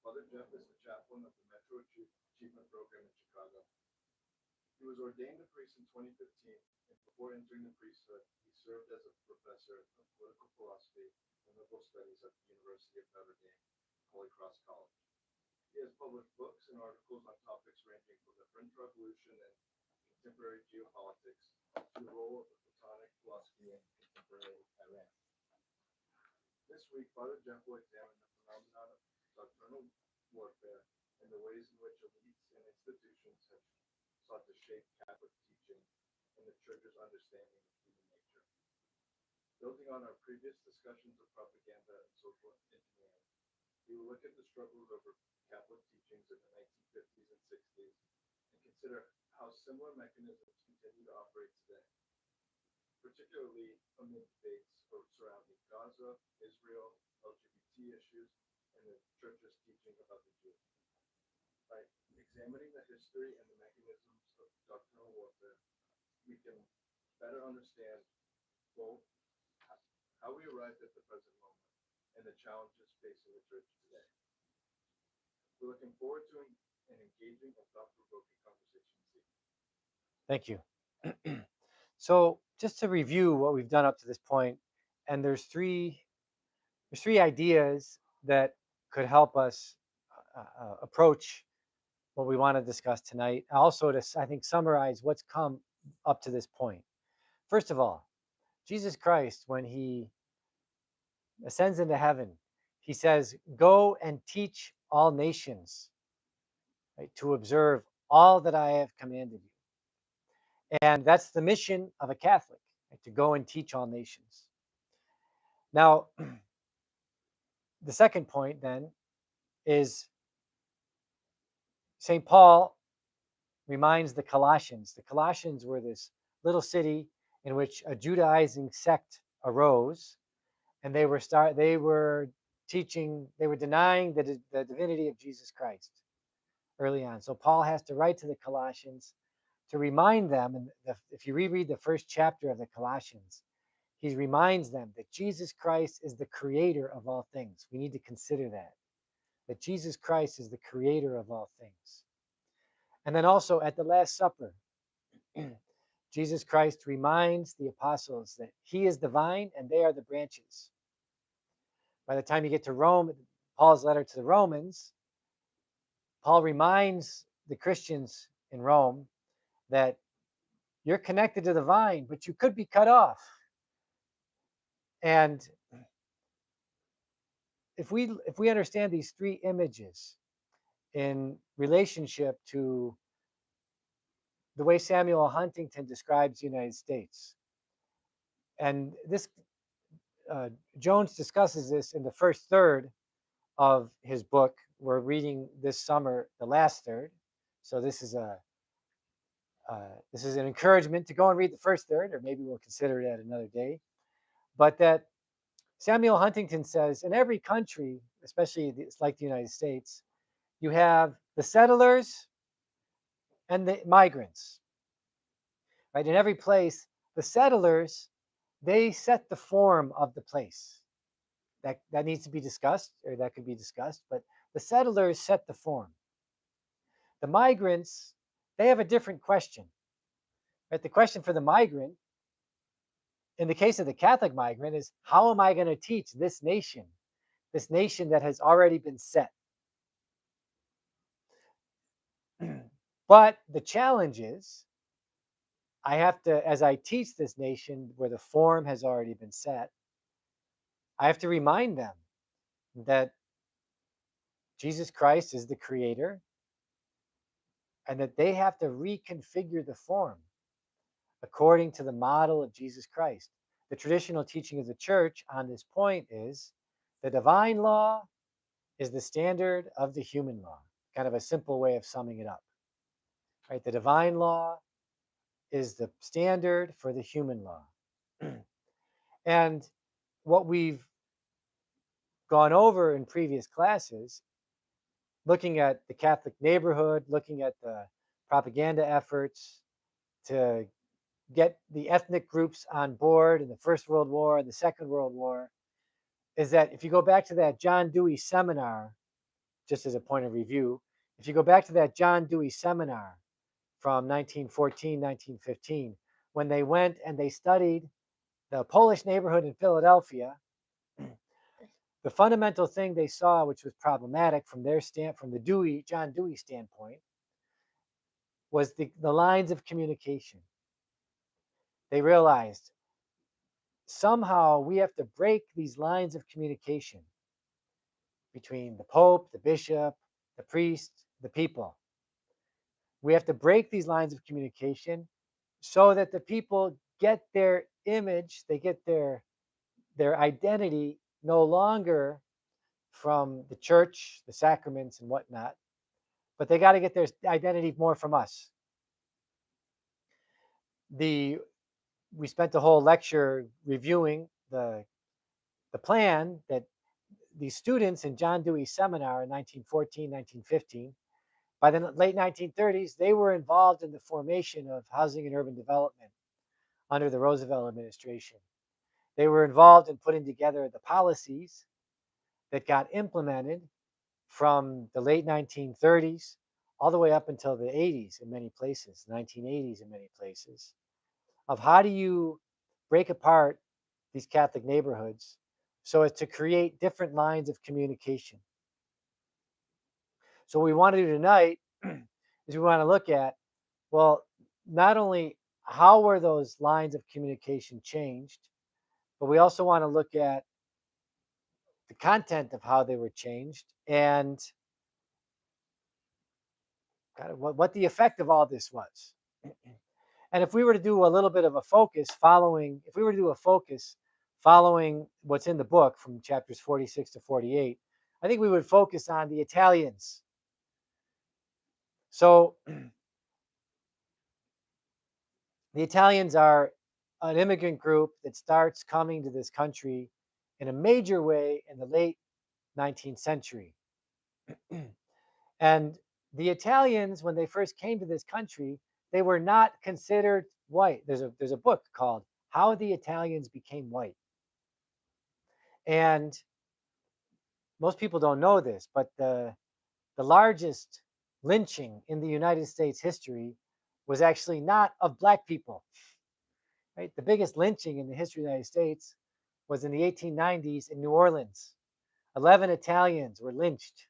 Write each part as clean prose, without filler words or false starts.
Father Jeff is the chaplain of the Metro Achievement Program in Chicago. He was ordained a priest in 2015, and before entering the priesthood, he served as a professor of political philosophy and liberal studies at the University of Notre Dame, Holy Cross College. He has published books and articles on topics ranging from the French Revolution and contemporary geopolitics to the role of the Platonic philosophy in contemporary Iran. This week, Father Jeff will examine the phenomenon of doctrinal warfare and the ways in which elites and institutions have sought to shape Catholic teaching and the Church's understanding of human nature. Building on our previous discussions of propaganda and social engineering, we will look at the struggles over Catholic teachings in the 1950s and 60s and consider how similar mechanisms continue to operate today, particularly amid debates surrounding Gaza, Israel, LGBT issues, and the Church's teaching about the Jews. By examining the history and the mechanisms of doctrinal warfare, we can better understand both how we arrived at the present moment and the challenges facing the Church today. We're looking forward to an engaging and thought-provoking conversation this evening. Thank you. So just to review what we've done up to this point, and there's three ideas that could help us approach what we want to discuss tonight. Also, to I think summarize what's come up to this point. First of all, Jesus Christ, when he ascends into heaven, he says, "Go and teach all nations, right, to observe all that I have commanded you." And that's the mission of a Catholic, right, to go and teach all nations. Now, the second point then is St. Paul reminds the Colossians. The Colossians were this little city in which a Judaizing sect arose, and they were denying the divinity of Jesus Christ early on. So Paul has to write to the Colossians to remind them, and if you reread the first chapter of the Colossians, he reminds them that Jesus Christ is the creator of all things. We need to consider that Jesus Christ is the creator of all things. And then also at the Last Supper, Jesus Christ reminds the apostles that he is the vine and they are the branches. By the time you get to Rome, Paul's letter to the Romans, Paul reminds the Christians in Rome that you're connected to the vine, but you could be cut off. And if we understand these three images in relationship to the way Samuel Huntington describes the United States, and this Jones discusses this in the first third of his book. We're reading this summer the last third, so this is an encouragement to go and read the first third, or maybe we'll consider it at another day. But that Samuel Huntington says in every country, especially like the United States, you have the settlers and the migrants. Right? In every place, the settlers, they set the form of the place. That needs to be discussed, or that could be discussed, but the settlers set the form. The migrants, they have a different question. Right? The question for the migrant, in the case of the Catholic migrant, is how am I going to teach this nation that has already been set? But the challenge is, I have to, as I teach this nation where the form has already been set, I have to remind them that Jesus Christ is the creator and that they have to reconfigure the form according to the model of Jesus Christ. The traditional teaching of the church on this point is the divine law is the standard of the human law. Kind of a simple way of summing it up. Right? The divine law is the standard for the human law. And what we've gone over in previous classes, looking at the Catholic neighborhood, looking at the propaganda efforts to get the ethnic groups on board in the First World War and the Second World War, is that if you go back to that John Dewey seminar just as a point of review, if you go back to that John Dewey seminar from 1914, 1915, when they went and they studied the Polish neighborhood in Philadelphia, the fundamental thing they saw, which was problematic from the John Dewey standpoint, was the lines of communication. They realized somehow we have to break these lines of communication between the Pope, the bishop, the priest, the people. We have to break these lines of communication so that the people get their image, they get their identity no longer from the church, the sacraments, and whatnot, but they got to get their identity more from us. We spent the whole lecture reviewing the plan that these students in John Dewey's seminar in 1914, 1915, by the late 1930s, they were involved in the formation of housing and urban development under the Roosevelt administration. They were involved in putting together the policies that got implemented from the late 1930s all the way up until the 80s in many places, 1980s in many places, of how do you break apart these Catholic neighborhoods so as to create different lines of communication. So what we want to do tonight is we want to look at, well, not only how were those lines of communication changed, but we also want to look at the content of how they were changed and kind of what the effect of all this was. And if we were to do a little bit of a focus if we were to do a focus following what's in the book from chapters 46 to 48, I think we would focus on the Italians. So the Italians are an immigrant group that starts coming to this country in a major way in the late 19th century. And the Italians, when they first came to this country, they were not considered white. There's a book called How the Italians Became White. And most people don't know this, but the largest lynching in the United States history was actually not of black people. Right? The biggest lynching in the history of the United States was in the 1890s in New Orleans. 11 Italians were lynched,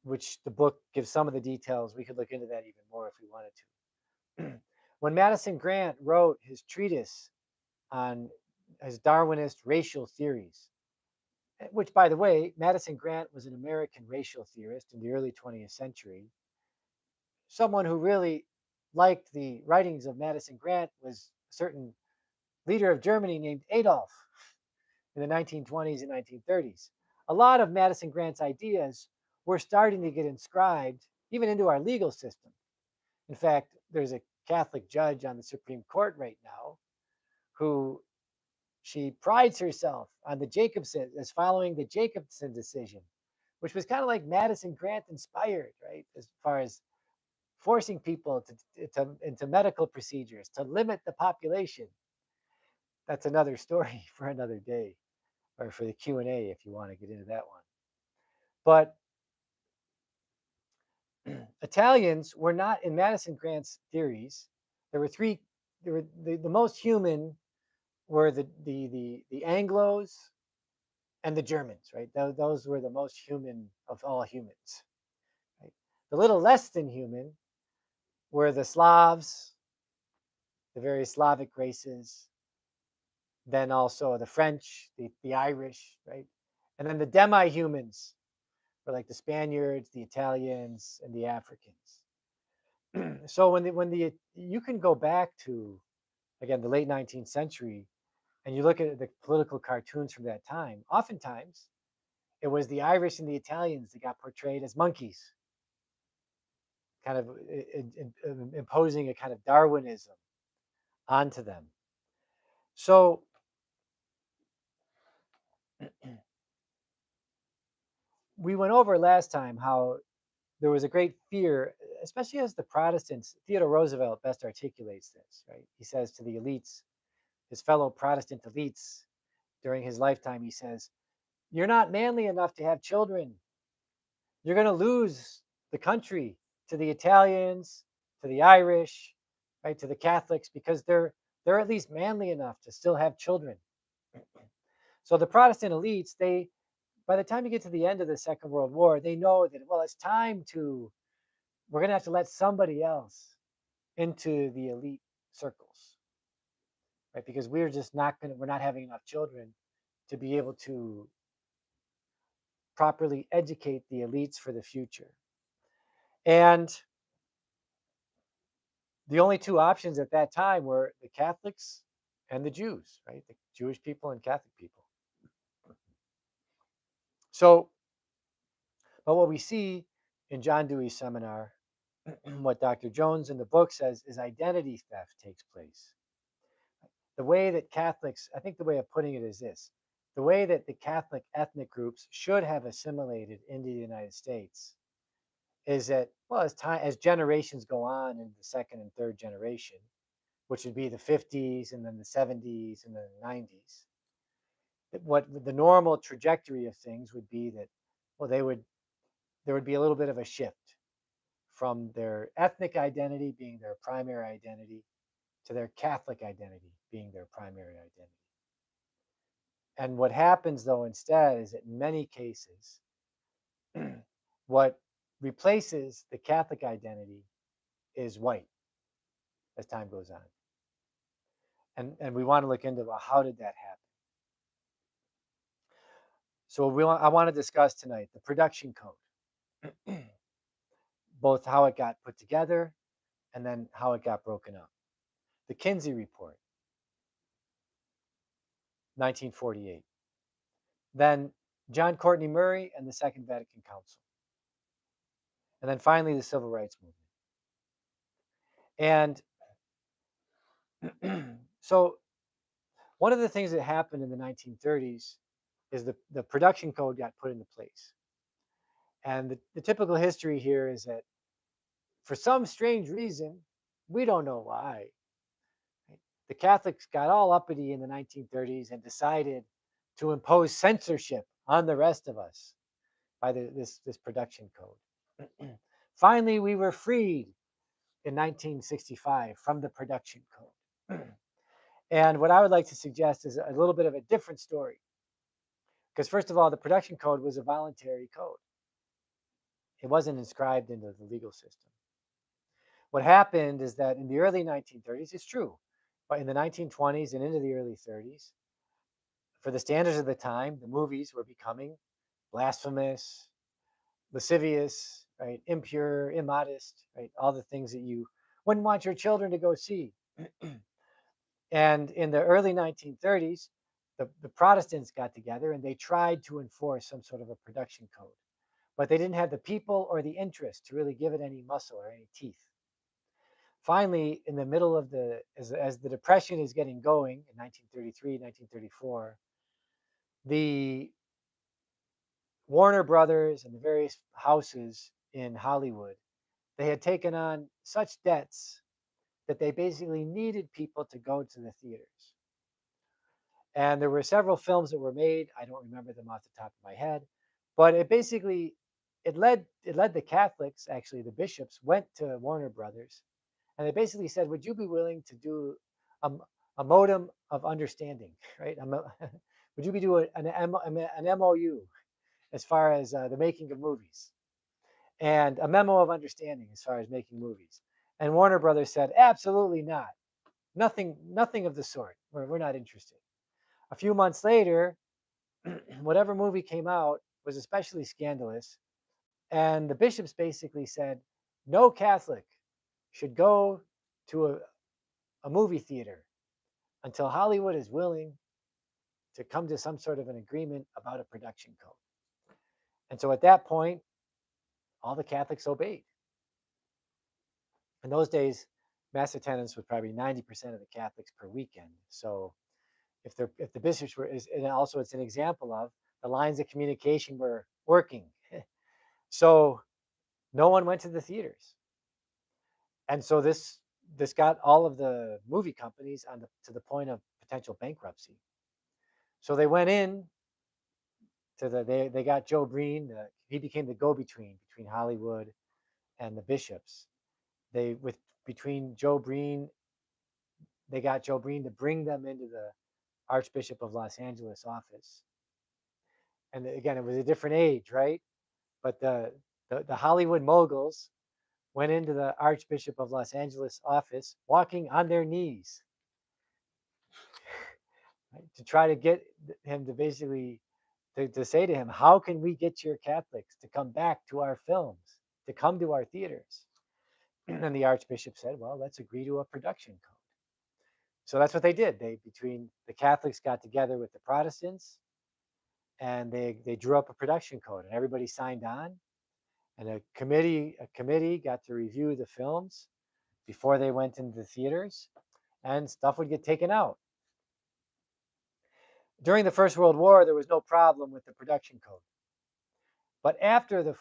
which the book gives some of the details. We could look into that even more if we wanted to. When Madison Grant wrote his treatise on his Darwinist racial theories, which, by the way, Madison Grant was an American racial theorist in the early 20th century. Someone who really liked the writings of Madison Grant was a certain leader of Germany named Adolf in the 1920s and 1930s. A lot of Madison Grant's ideas were starting to get inscribed even into our legal system. In fact, there's a Catholic judge on the Supreme Court right now who she prides herself on the Jacobson as following the Jacobson decision, which was kind of like Madison Grant inspired, right? As far as forcing people into medical procedures to limit the population. That's another story for another day, or for the Q&A if you want to get into that one. But Italians were not, in Madison Grant's theories, there were three, there were the most human were the Anglos and the Germans, right? Those were the most human of all humans. Right? The little less than human were the Slavs, the various Slavic races, then also the French, the Irish, right? And then the demi-humans were like the Spaniards, the Italians, and the Africans. So when you can go back to, again, the late 19th century, and you look at the political cartoons from that time, oftentimes it was the Irish and the Italians that got portrayed as monkeys, kind of imposing a kind of Darwinism onto them. So we went over last time how there was a great fear, especially as the Protestants. Theodore Roosevelt best articulates this, right? He says to the elites, his fellow Protestant elites during his lifetime, he says, "You're not manly enough to have children. you're going to lose the country to the Italians, to the Irish, right, to the Catholics, because they're at least manly enough to still have children. So the Protestant elites, they, by the time you get to the end of the Second World War, they know that, well, it's time to, we're going to have to let somebody else into the elite circles, right? Because we're just not going to, we're not having enough children to be able to properly educate the elites for the future. And the only two options at that time were the Catholics and the Jews, right? The Jewish people and Catholic people. So, but what we see in John Dewey's seminar, what Dr. Jones in the book says is identity theft takes place. The way that Catholics, I think the way of putting it is this: the way that the Catholic ethnic groups should have assimilated into the United States is that, well, as generations go on in the second and third generation, which would be the 50s and then the 70s and then the 90s, what the normal trajectory of things would be that, well, there would be a little bit of a shift from their ethnic identity being their primary identity to their Catholic identity being their primary identity. And what happens though instead is that in many cases, what replaces the Catholic identity is white as time goes on. And we want to look into, well, how did that happen? So I want to discuss tonight the production code, both how it got put together and then how it got broken up. The Kinsey Report, 1948. Then John Courtney Murray and the Second Vatican Council. And then finally, the Civil Rights Movement. And so one of the things that happened in the 1930s is the production code got put into place. And the typical history here is that for some strange reason, we don't know why, the Catholics got all uppity in the 1930s and decided to impose censorship on the rest of us by this production code. Finally, we were freed in 1965 from the production code. And what I would like to suggest is a little bit of a different story. Because first of all, the production code was a voluntary code. It wasn't inscribed into the legal system. What happened is that in the early 1930s, it's true, but in the 1920s and into the early 30s, for the standards of the time, the movies were becoming blasphemous, lascivious, right, impure, immodest, right, all the things that you wouldn't want your children to go see. And in the early 1930s, the Protestants got together and they tried to enforce some sort of a production code, but they didn't have the people or the interest to really give it any muscle or any teeth. Finally, in the middle of as the Depression is getting going in 1933, 1934, the Warner Brothers and the various houses in Hollywood, they had taken on such debts that they basically needed people to go to the theaters. And there were several films that were made. I don't remember them off the top of my head, but it led the Catholics, actually the bishops, went to Warner Brothers, and they basically said, "Would you be willing to do a modem of understanding, right? Would you be doing an MOU as far as the making of movies, and a memo of understanding as far as making movies?" And Warner Brothers said, "Absolutely not. Nothing of the sort. We're not interested." A few months later, whatever movie came out was especially scandalous. And the bishops basically said, no Catholic should go to a movie theater until Hollywood is willing to come to some sort of an agreement about a production code. And so at that point, all the Catholics obeyed. In those days, mass attendance was probably 90% of the Catholics per weekend. So if the bishops were, and also it's an example of the lines of communication were working. So no one went to the theaters. And so this got all of the movie companies to the point of potential bankruptcy. So they went in they got Joe Breen. He became the go-between between Hollywood and the bishops. They with between Joe Breen, they got Joe Breen to bring them into the Archbishop of Los Angeles office. And again, it was a different age, right? But the Hollywood moguls went into the Archbishop of Los Angeles office walking on their knees, right, to try to get him to basically to say to him, how can we get your Catholics to come back to our films, to come to our theaters? And the Archbishop said, well, let's agree to a production code. So that's what they did. Between the Catholics got together with the Protestants, and they drew up a production code, and everybody signed on. And a committee got to review the films before they went into the theaters, and stuff would get taken out. During the First World War, there was no problem with the production code. But after the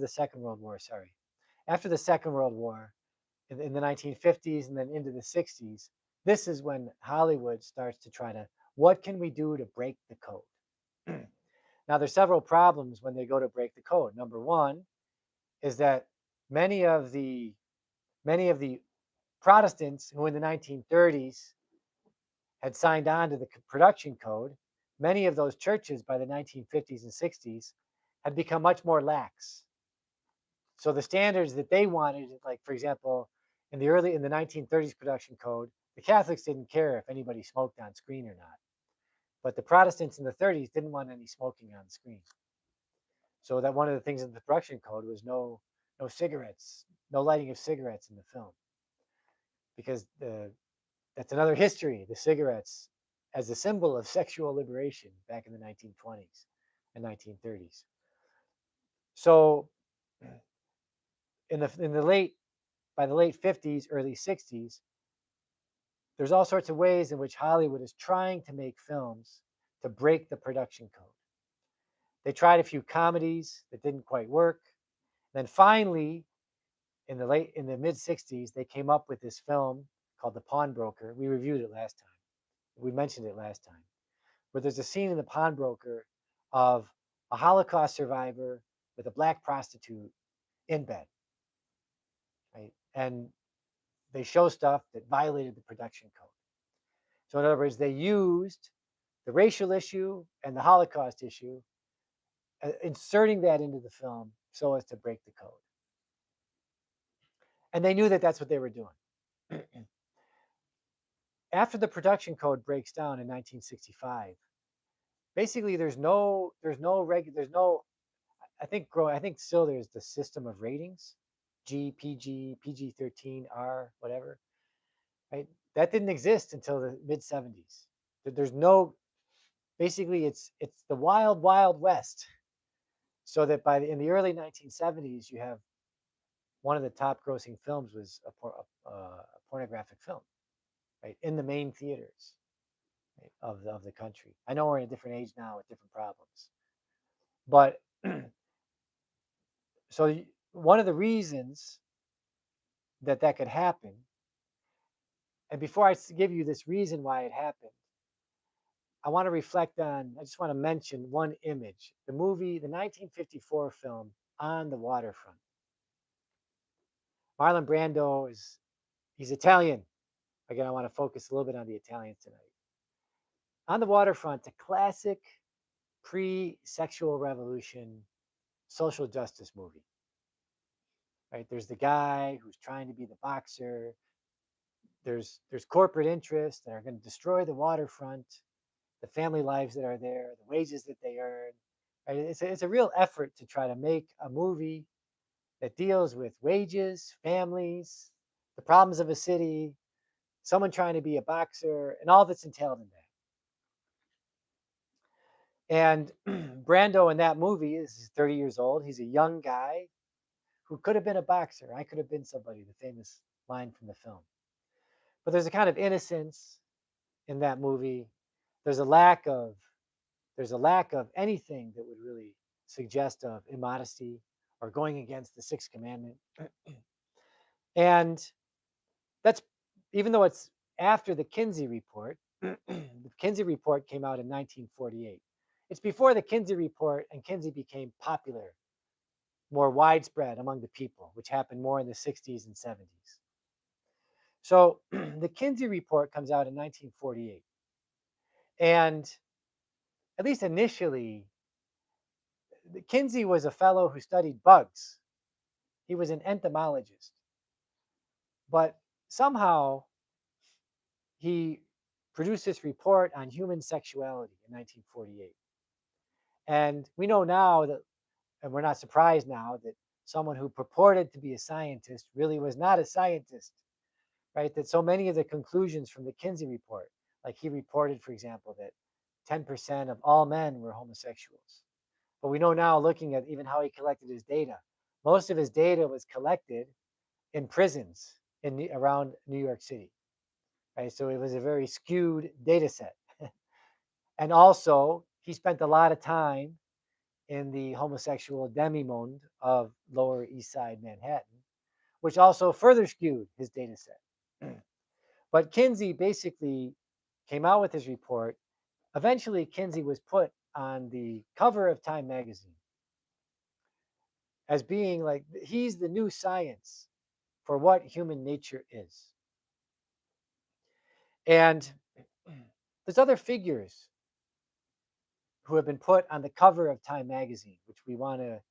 Second World War, after the Second World War, in the 1950s and then into the 60s, this is when Hollywood starts to try to, what can we do to break the code? Now, there's several problems when they go to break the code. Number one is that many of the Protestants who in the 1930s had signed on to the production code, many of those churches by the 1950s and 60s had become much more lax. So the standards that they wanted, like for example, in the 1930s production code, the Catholics didn't care if anybody smoked on screen or not. But the Protestants in the 30s didn't want any smoking on the screen. So that one of the things in the production code was no cigarettes, no lighting of cigarettes in the film. Because that's another history, the cigarettes as a symbol of sexual liberation back in the 1920s and 1930s. So by the late 50s, early 60s, there's all sorts of ways in which Hollywood is trying to make films to break the production code. They tried a few comedies that didn't quite work. Then finally, in the mid 60s, they came up with this film called The Pawnbroker. We reviewed it last time. We mentioned it last time. Where there's a scene in The Pawnbroker of a Holocaust survivor with a black prostitute in bed, right? And they show stuff that violated the production code. So in other words, they used the racial issue and the Holocaust issue, inserting that into the film so as to break the code. And they knew that that's what they were doing. After the production code breaks down in 1965, basically there's no I think still there's the system of ratings, G, PG, PG-13, R, whatever, right? That didn't exist until the mid 70s. There's no, basically it's the wild, wild west. So that in the early 1970s, you have one of the top grossing films was a pornographic film, right? In the main theaters, right, of the country. I know we're in a different age now with different problems. But so one of the reasons that could happen, and before I give you this reason why it happened, I just want to mention one image. The 1954 film On the Waterfront. Marlon Brando he's Italian. Again, I want to focus a little bit on the Italians tonight. On the Waterfront, a classic pre-sexual revolution social justice movie. Right? There's the guy who's trying to be the boxer. There's corporate interests that are going to destroy the waterfront, the family lives that are there, the wages that they earn. Right? It's a real effort to try to make a movie that deals with wages, families, the problems of a city, someone trying to be a boxer, and all that's entailed in that. And Brando in that movie is 30 years old. He's a young guy who could have been a boxer. I could have been somebody, the famous line from the film. But there's a kind of innocence in that movie. There's a lack of anything that would really suggest of immodesty or going against the sixth commandment. And that's, even though it's after the Kinsey report, the Kinsey report came out in 1948. It's before the Kinsey report, and Kinsey became popular, more widespread among the people, which happened more in the 60s and 70s. So the Kinsey report comes out in 1948. And at least initially, Kinsey was a fellow who studied bugs. He was an entomologist. But somehow he produced this report on human sexuality in 1948. And we know now that, and we're not surprised now, that someone who purported to be a scientist really was not a scientist, right? That so many of the conclusions from the Kinsey report, like he reported, for example, that 10% of all men were homosexuals. But we know now, looking at even how he collected his data, most of his data was collected in prisons around New York City, right? So it was a very skewed data set. And also, he spent a lot of time in the homosexual demi-monde of Lower East Side Manhattan, which also further skewed his data set. But Kinsey basically came out with his report. Eventually, Kinsey was put on the cover of Time magazine as being like, he's the new science for what human nature is. And there's other figures who have been put on the cover of Time magazine, which we want to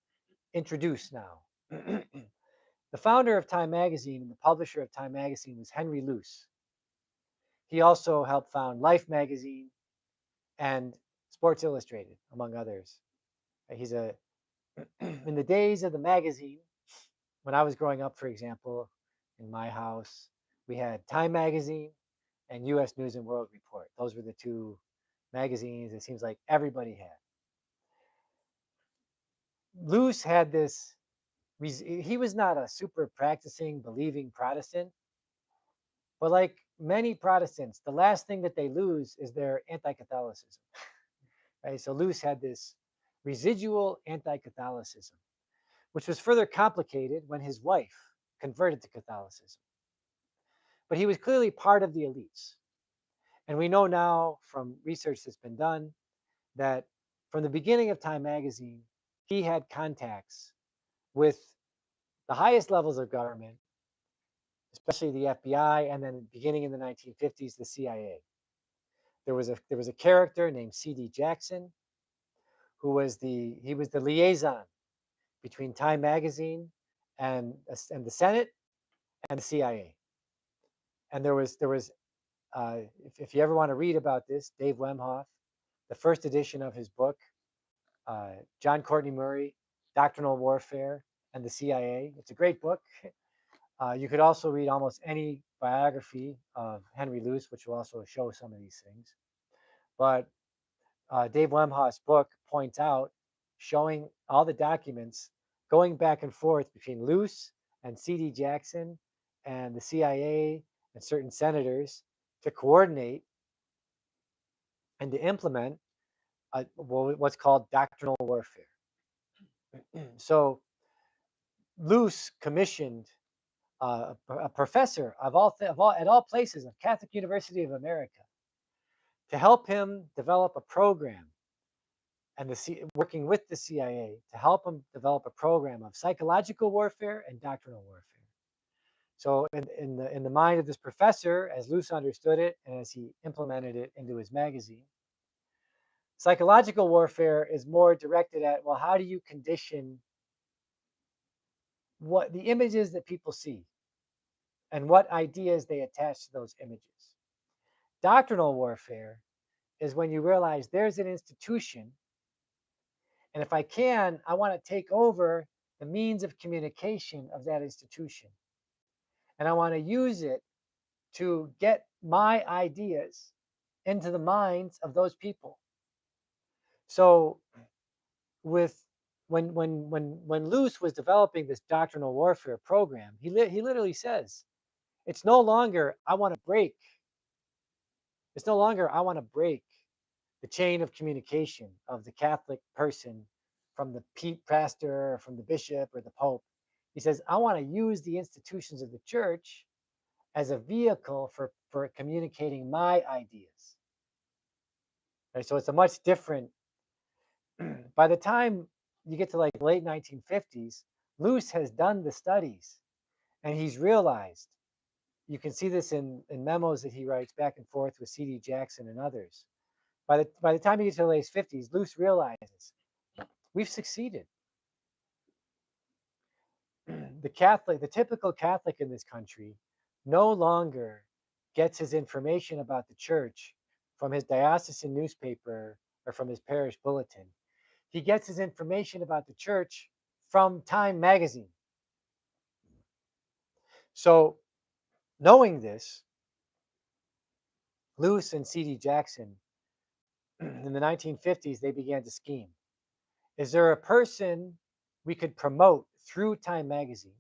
introduce now. The founder of Time magazine and the publisher of Time magazine was Henry Luce. He also helped found Life magazine and Sports Illustrated, among others. He's a in the days of the magazine, when I was growing up, for example, in my house, we had Time magazine and U.S. News and World Report. Those were the two magazines it seems like everybody had. Luce had this, he was not a super practicing, believing Protestant, but like many Protestants, the last thing that they lose is their anti-Catholicism. Right? So Luce had this residual anti-Catholicism, which was further complicated when his wife converted to Catholicism. But he was clearly part of the elites. And we know now from research that's been done that from the beginning of Time magazine, he had contacts with the highest levels of government, especially the FBI, and then beginning in the 1950s, the CIA. There was a character named C.D. Jackson, who was the liaison between Time magazine and the Senate and the CIA. And there was if you ever want to read about this, Dave Wemhoff, the first edition of his book, John Courtney Murray, Doctrinal Warfare and the CIA. It's a great book. You could also read almost any biography of Henry Luce, which will also show some of these things. But Dave Wemhoff's book points out, showing all the documents going back and forth between Luce and C.D. Jackson and the CIA and certain senators to coordinate and to implement what's called doctrinal warfare. So Luce commissioned a professor of at all places of Catholic University of America to help him develop a program, and working with the CIA to help him develop a program of psychological warfare and doctrinal warfare. So in the mind of this professor, as Luce understood it and as he implemented it into his magazine, psychological warfare is more directed at, well, how do you condition what the images that people see and what ideas they attach to those images. Doctrinal warfare is when you realize there's an institution, and if I can, I want to take over the means of communication of that institution. And I want to use it to get my ideas into the minds of those people. So when Luce was developing this doctrinal warfare program, he literally says, it's no longer I want to break the chain of communication of the Catholic person from the pastor or from the bishop or the pope. He says, I want to use the institutions of the church as a vehicle for communicating my ideas. Right? So it's a much different By the time you get to like the late 1950s, Luce has done the studies and he's realized, you can see this in memos that he writes back and forth with C.D. Jackson and others. By the time he gets to the late 50s, Luce realizes we've succeeded. The typical Catholic in this country no longer gets his information about the church from his diocesan newspaper or from his parish bulletin. He gets his information about the church from Time magazine. So, knowing this, Luce and C.D. Jackson, in the 1950s, they began to scheme. Is there a person we could promote through Time magazine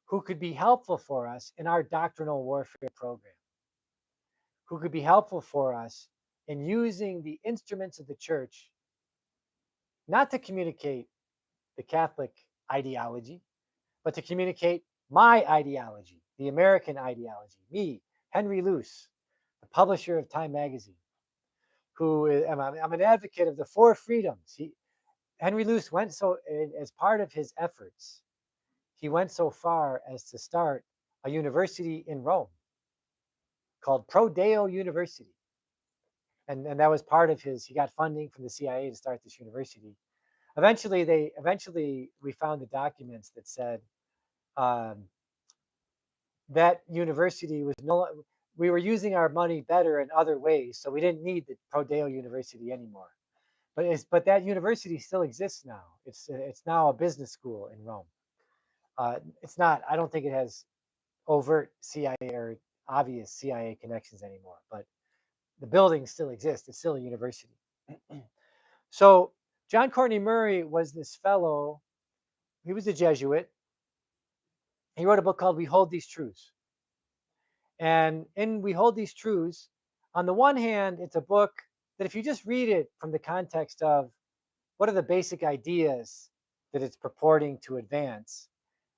who could be helpful for us in our doctrinal warfare program? Who could be helpful for us in using the instruments of the church, not to communicate the Catholic ideology, but to communicate my ideology, the American ideology, me, Henry Luce, the publisher of Time magazine, I'm an advocate of the four freedoms. Henry Luce went so, as part of his efforts, he went so far as to start a university in Rome called Pro Deo University. And that was part of he got funding from the CIA to start this university. Eventually we found the documents that said that university we were using our money better in other ways, so we didn't need the Pro Deo University anymore. But that university still exists now. It's now a business school in Rome. It's not. I don't think it has overt CIA or obvious CIA connections anymore. But the building still exists. It's still a university. So John Courtney Murray was this fellow. He was a Jesuit. He wrote a book called We Hold These Truths. And in We Hold These Truths, on the one hand, it's a book that if you just read it from the context of what are the basic ideas that it's purporting to advance,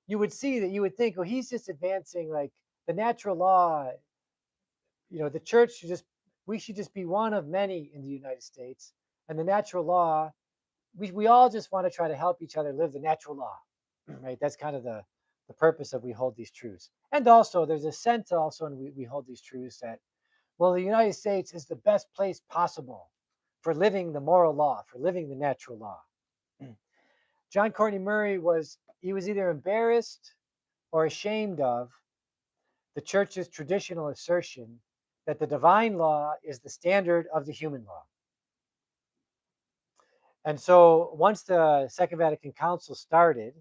you would see that you would think, oh, he's just advancing like the natural law. The church we should just be one of many in the United States. And the natural law, we all just want to try to help each other live the natural law, right? That's kind of the purpose of We Hold These Truths. And also there's a sense also in we Hold These Truths that, well, the United States is the best place possible for living the moral law, for living the natural law. John Courtney Murray was either embarrassed or ashamed of the church's traditional assertion that the divine law is the standard of the human law. And so once the Second Vatican Council started,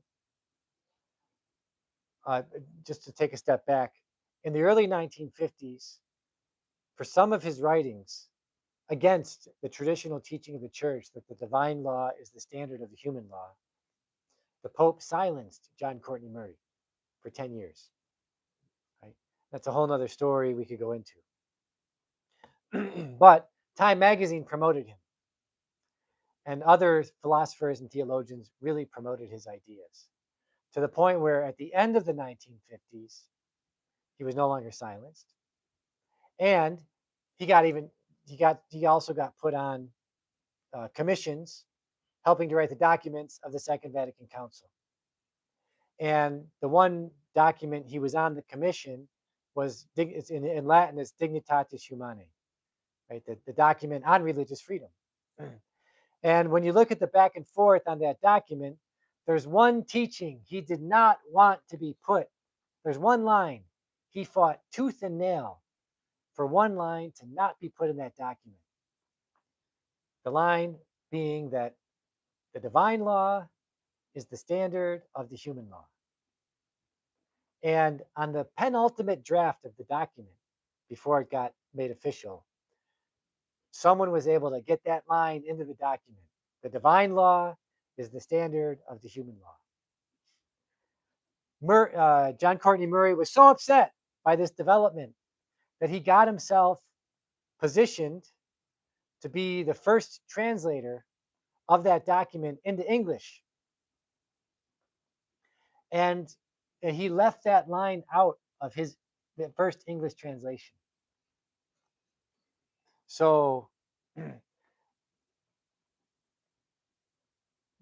just to take a step back, in the early 1950s, for some of his writings against the traditional teaching of the church that the divine law is the standard of the human law, the Pope silenced John Courtney Murray for 10 years. Right? That's a whole other story we could go into. But Time magazine promoted him. And other philosophers and theologians really promoted his ideas to the point where at the end of the 1950s, he was no longer silenced. And he also got put on commissions helping to write the documents of the Second Vatican Council. And the one document he was on the commission was, in Latin, it's Dignitatis Humanae, right? The document on religious freedom. And when you look at the back and forth on that document, there's one teaching he did not want to be put. There's one line. He fought tooth and nail for one line to not be put in that document. The line being that the divine law is the standard of the human law. And on the penultimate draft of the document, before it got made official, someone was able to get that line into the document. The divine law is the standard of the human law. John Courtney Murray was so upset by this development that he got himself positioned to be the first translator of that document into English. And he left that line out of the first English translation. So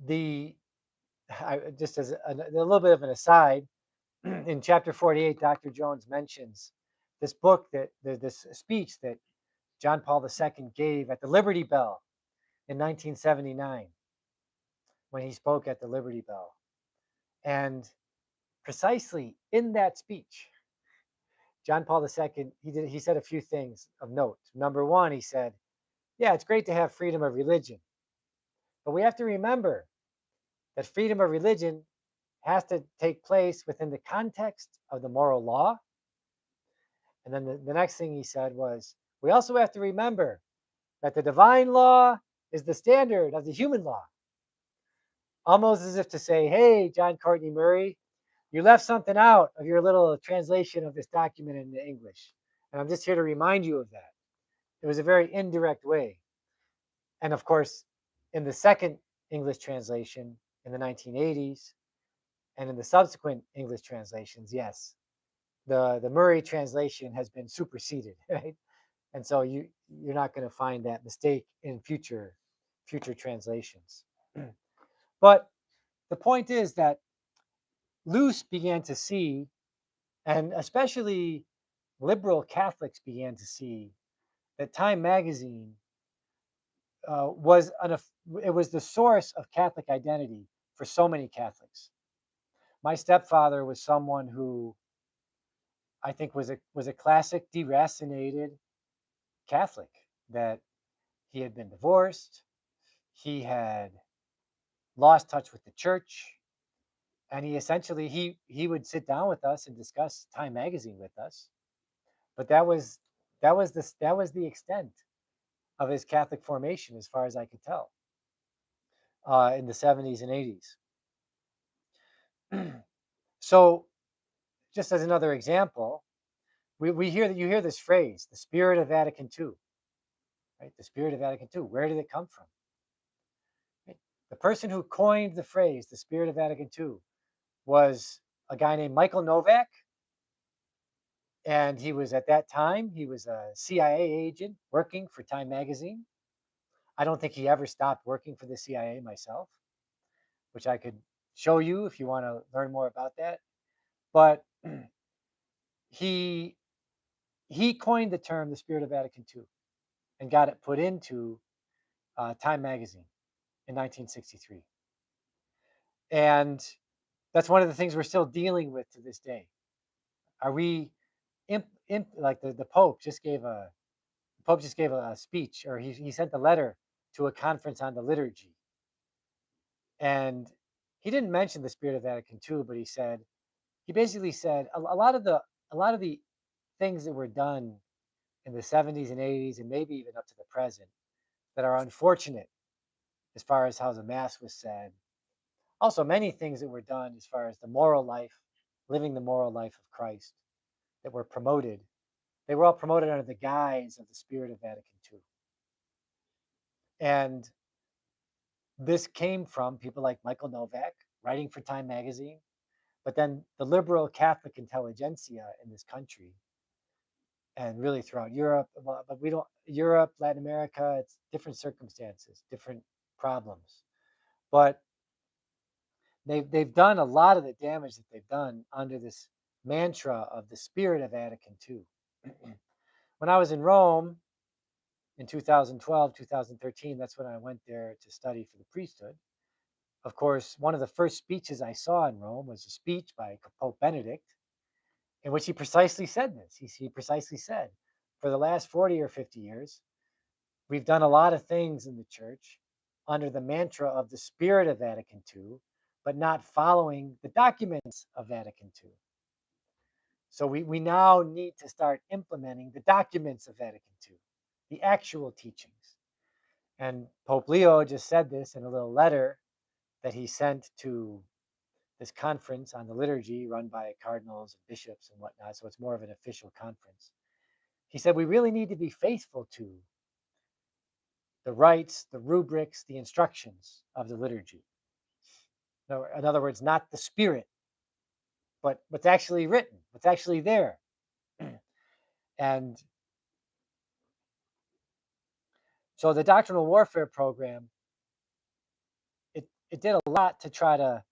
the just as a little bit of an aside, in chapter 48, Dr. Jones mentions this book this speech that John Paul II gave at the Liberty Bell in 1979 when he spoke at the Liberty Bell. And precisely in that speech, John Paul II, he said a few things of note. Number one, he said, yeah, it's great to have freedom of religion, but we have to remember that freedom of religion has to take place within the context of the moral law. And then the next thing he said was, we also have to remember that the divine law is the standard of the human law. Almost as if to say, hey, John Courtney Murray, you left something out of your little translation of this document into English. And I'm just here to remind you of that. It was a very indirect way. And of course, in the second English translation in the 1980s, and in the subsequent English translations, yes, the Murray translation has been superseded, right? And so you're not going to find that mistake in future translations. But the point is that Luce began to see, and especially liberal Catholics began to see, that Time magazine it was the source of Catholic identity for so many Catholics. My stepfather was someone who I think was a classic deracinated Catholic, that he had been divorced, he had lost touch with the church, and he essentially he would sit down with us and discuss Time magazine with us. But that was the extent of his Catholic formation, as far as I could tell, in the 70s and 80s. So, just as another example, we hear that you hear this phrase, the spirit of Vatican II, right? The spirit of Vatican II. Where did it come from? Right? The person who coined the phrase, the spirit of Vatican II, was a guy named Michael Novak. And he was, at that time, he was a CIA agent working for Time magazine. I don't think he ever stopped working for the CIA myself, which I could show you if you want to learn more about that. But he coined the term the spirit of Vatican II and got it put into Time magazine in 1963. And that's one of the things we're still dealing with to this day. Are we like the Pope just gave a speech, or he sent a letter to a conference on the liturgy, and he didn't mention the spirit of Vatican II, but he basically said a lot of the things that were done in the 70s and 80s and maybe even up to the present that are unfortunate as far as how the mass was said. Also, many things that were done as far as the moral life, living the moral life of Christ, that were promoted. They were all promoted under the guise of the spirit of Vatican II. And this came from people like Michael Novak writing for Time magazine, but then the liberal Catholic intelligentsia in this country and really throughout Europe, but Europe, Latin America, it's different circumstances, different problems. But they've done a lot of the damage that they've done under this mantra of the spirit of Vatican II. When I was in Rome in 2012, 2013, that's when I went there to study for the priesthood. Of course, one of the first speeches I saw in Rome was a speech by Pope Benedict, in which he precisely said this. He precisely said, for the last 40 or 50 years, we've done a lot of things in the church under the mantra of the spirit of Vatican II, but not following the documents of Vatican II. So we now need to start implementing the documents of Vatican II, the actual teachings. And Pope Leo just said this in a little letter that he sent to this conference on the liturgy run by cardinals and bishops and whatnot. So it's more of an official conference. He said, we really need to be faithful to the rites, the rubrics, the instructions of the liturgy. In other words, not the spirit, but what's actually written, what's actually there. And so the doctrinal warfare program, it did a lot to try to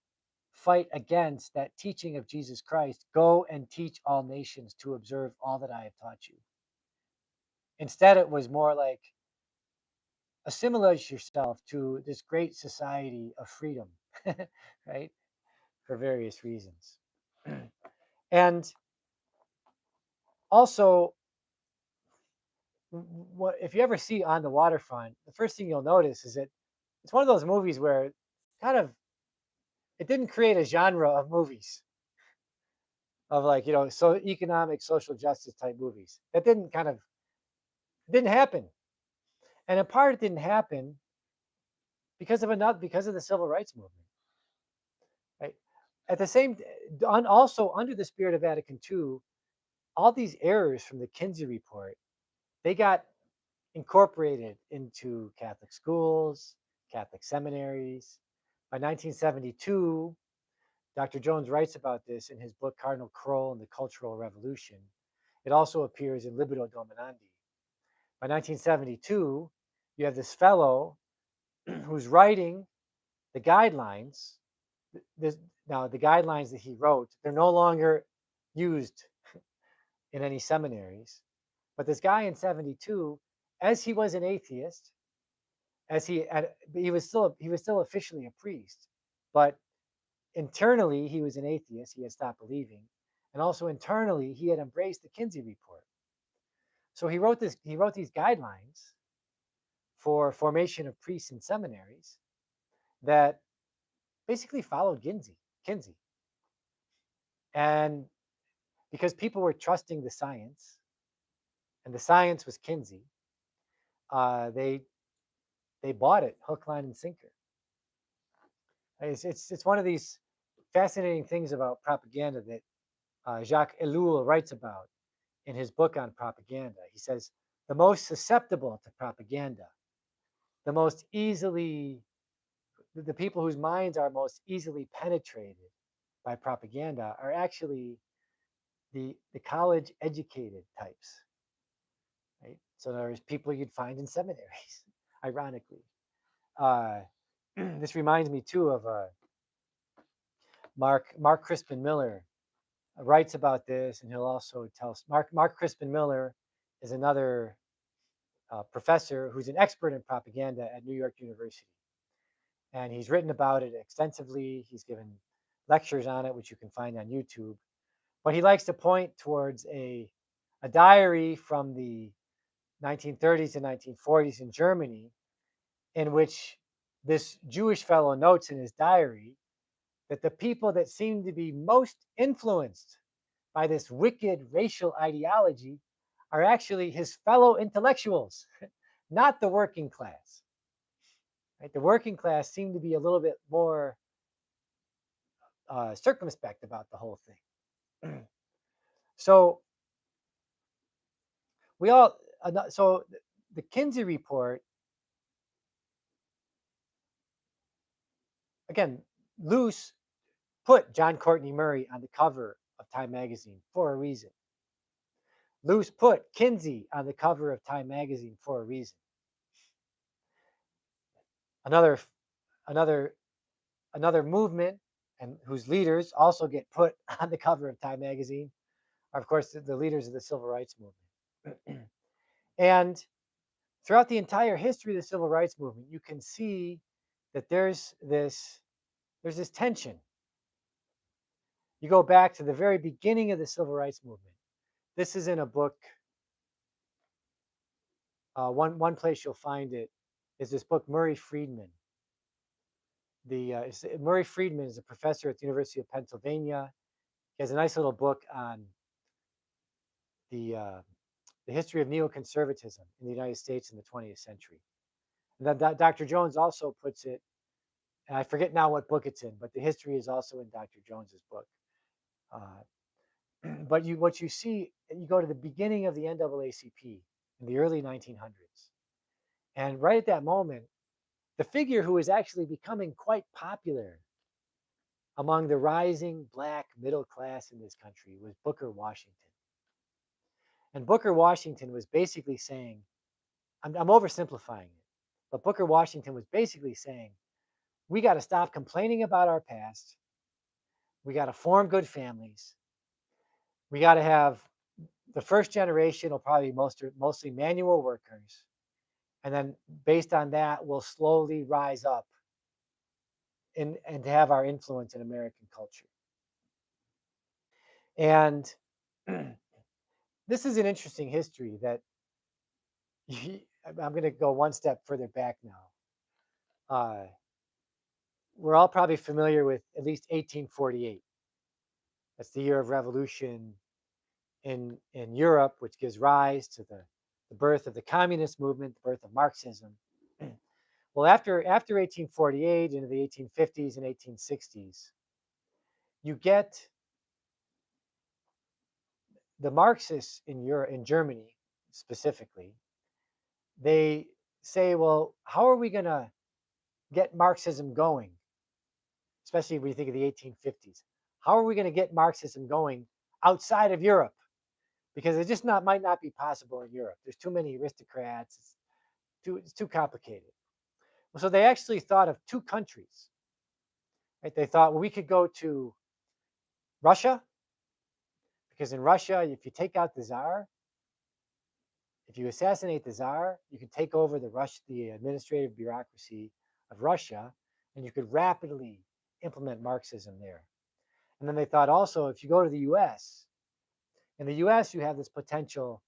fight against that teaching of Jesus Christ. Go and teach all nations to observe all that I have taught you. Instead, it was more like assimilate yourself to this great society of freedom, right? For various reasons. And also, what if you ever see On the Waterfront, the first thing you'll notice is that it's one of those movies where kind of it didn't create a genre of movies of like, so economic social justice type movies. That didn't happen. And in part it didn't happen because of the civil rights movement. Right? At the same also under the spirit of Vatican II, all these errors from the Kinsey report, they got incorporated into Catholic schools, Catholic seminaries. By 1972, Dr. Jones writes about this in his book Cardinal Kroll and the Cultural Revolution. It also appears in Libido Dominandi. By 1972, you have this fellow who's writing the guidelines. This, Now, the guidelines that he wrote, they're no longer used in any seminaries. But this guy in 72, as he was an atheist, he was still officially a priest, but internally he was an atheist. He had stopped believing, and also internally he had embraced the Kinsey report. So he wrote these guidelines for formation of priests in seminaries that basically followed Kinsey. And because people were trusting the science, and the science was Kinsey, they bought it hook, line, and sinker. It's one of these fascinating things about propaganda that Jacques Ellul writes about in his book on propaganda. He says the most susceptible to propaganda, the people whose minds are most easily penetrated by propaganda are actually the college educated types, right? So there's people you'd find in seminaries, ironically. Uh, this reminds me too of Mark Crispin Miller writes about this, and he'll also tell Mark Crispin Miller is another professor who's an expert in propaganda at New York University, and he's written about it extensively. He's given lectures on it, which you can find on YouTube. But he likes to point towards a diary from the 1930s and 1940s in Germany, in which this Jewish fellow notes in his diary that the people that seem to be most influenced by this wicked racial ideology are actually his fellow intellectuals, not the working class. Right? The working class seem to be a little bit more circumspect about the whole thing. So we all so the Kinsey report, again, Luce put John Courtney Murray on the cover of Time magazine for a reason. Luce put Kinsey on the cover of Time magazine for a reason. Another another movement and whose leaders also get put on the cover of Time magazine are, of course, the leaders of the civil rights movement. And throughout the entire history of the civil rights movement, you can see that there's this tension. You go back to the very beginning of the civil rights movement. This is in a book. One place you'll find it is this book, Murray Friedman. Murray Friedman is a professor at the University of Pennsylvania. He has a nice little book on the history of neoconservatism in the United States in the 20th century. And then Dr. Jones also puts it, and I forget now what book it's in, but the history is also in Dr. Jones's book. But what you see, you go to the beginning of the NAACP in the early 1900s. And right at that moment, the figure who is actually becoming quite popular among the rising black middle class in this country was Booker Washington. And Booker Washington was basically saying, I'm oversimplifying it, but Booker Washington was basically saying, we got to stop complaining about our past. We got to form good families. We got to have the first generation will probably be mostly manual workers. And then based on that, we'll slowly rise up and have our influence in American culture. And this is an interesting history that I'm going to go one step further back now. We're all probably familiar with at least 1848. That's the year of revolution in Europe, which gives rise to the birth of the communist movement, the birth of Marxism. Well, after 1848 into the 1850s and 1860s, you get the Marxists in Europe, in Germany specifically. They say, well, how are we going to get Marxism going? Especially when you think of the 1850s. How are we going to get Marxism going outside of Europe? Because it just might not be possible in Europe. There's too many aristocrats. It's too complicated. So they actually thought of two countries. Right? They thought, well, we could go to Russia, because in Russia, if you take out the Tsar, if you assassinate the Tsar, you can take over the administrative bureaucracy of Russia, and you could rapidly implement Marxism there. And then they thought also, if you go to the US, in the US, you have this potential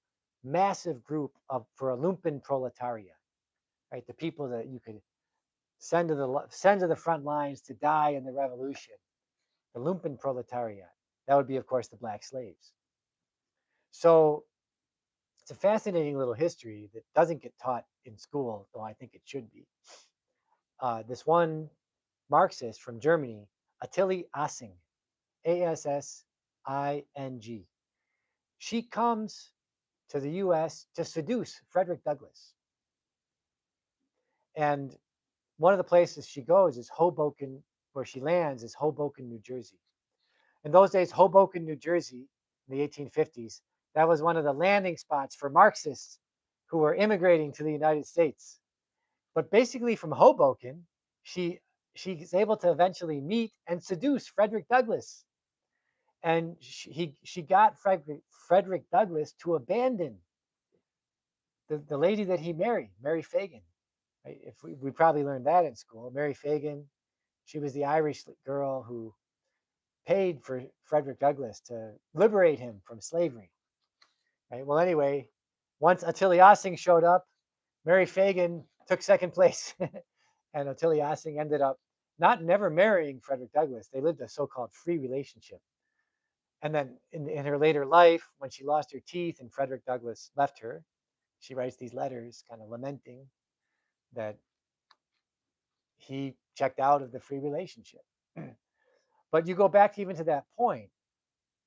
massive group for a lumpen proletariat, right? The people that you could send to the front lines to die in the revolution, the lumpen proletariat. That would be, of course, the black slaves. So it's a fascinating little history that doesn't get taught in school, though I think it should be. This one Marxist from Germany, Attila Assing, Assing. She comes to the US to seduce Frederick Douglass. And one of the places she goes is Hoboken, where she lands is Hoboken, New Jersey. In those days, Hoboken, New Jersey, in the 1850s, that was one of the landing spots for Marxists who were immigrating to the United States. But basically from Hoboken, she's able to eventually meet and seduce Frederick Douglass. And she got Frederick Douglass to abandon the lady that he married, Mary Fagan. Right? If we probably learned that in school. Mary Fagan, she was the Irish girl who paid for Frederick Douglass to liberate him from slavery. Right? Well, anyway, once Attila Assing showed up, Mary Fagan took second place, and Attila Assing ended up never marrying Frederick Douglass. They lived a so-called free relationship. And then in her later life, when she lost her teeth and Frederick Douglass left her, she writes these letters kind of lamenting that he checked out of the free relationship. But you go back even to that point,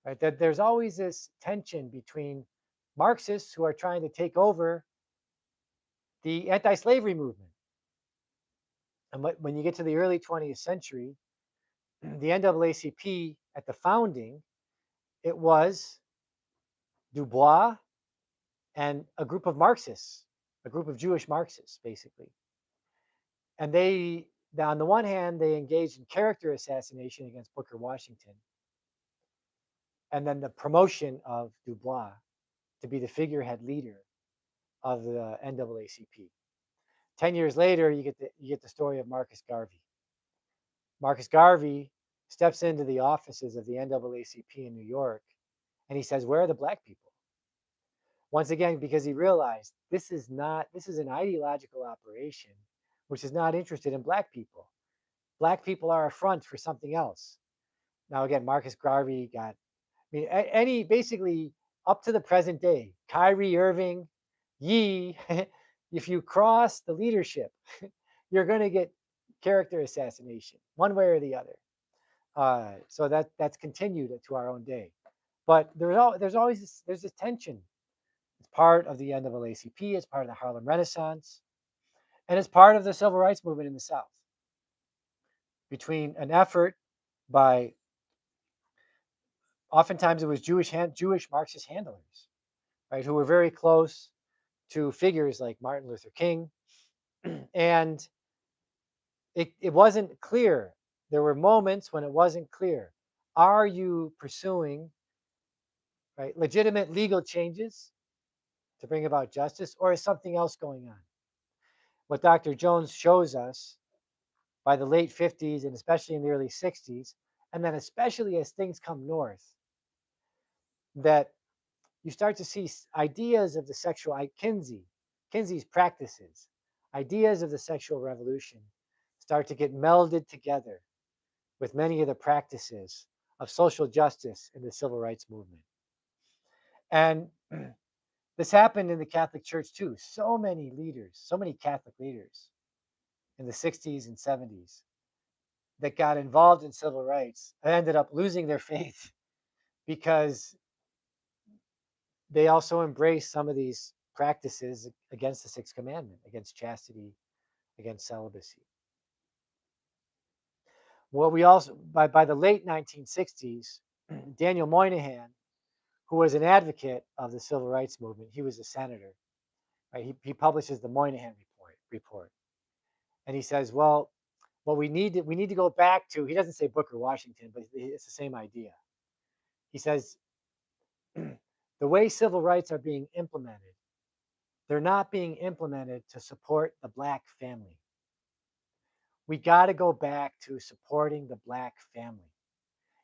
right? That there's always this tension between Marxists who are trying to take over the anti-slavery movement. And when you get to the early 20th century, the NAACP at the founding, it was Du Bois and a group of Marxists, a group of Jewish Marxists, basically. And on the one hand, they engaged in character assassination against Booker Washington, and then the promotion of Du Bois to be the figurehead leader of the NAACP. 10 years later, you get the story of Marcus Garvey. Marcus Garvey steps into the offices of the NAACP in New York, and he says, "Where are the black people?" Once again, because he realized this is an ideological operation which is not interested in black people. Black people are a front for something else. Now, again, Marcus Garvey got, basically up to the present day, Kyrie Irving, Yee, if you cross the leadership, you're going to get character assassination, one way or the other. So that's continued to our own day. But there's always this tension. It's part of the NAACP. It's part of the Harlem Renaissance, and it's part of the civil rights movement in the South. Between an effort by, oftentimes it was Jewish Marxist handlers, right, who were very close to figures like Martin Luther King, and it wasn't clear. There were moments when it wasn't clear. Are you pursuing, right, legitimate legal changes to bring about justice, or is something else going on? What Dr. Jones shows us by the late 50s and especially in the early 60s, and then especially as things come north, that you start to see ideas of the sexual, Kinsey's practices, ideas of the sexual revolution start to get melded together with many of the practices of social justice in the civil rights movement. And this happened in the Catholic Church too. So many leaders, so many Catholic leaders in the 60s and 70s that got involved in civil rights ended up losing their faith because they also embraced some of these practices against the Sixth Commandment, against chastity, against celibacy. Well, we also, by the late 1960s, Daniel Moynihan, who was an advocate of the civil rights movement, he was a senator, right? He publishes the Moynihan report. And he says, well, what we need to go back to, he doesn't say Booker Washington, but it's the same idea. He says, the way civil rights are being implemented, they're not being implemented to support the Black family. We got to go back to supporting the Black family.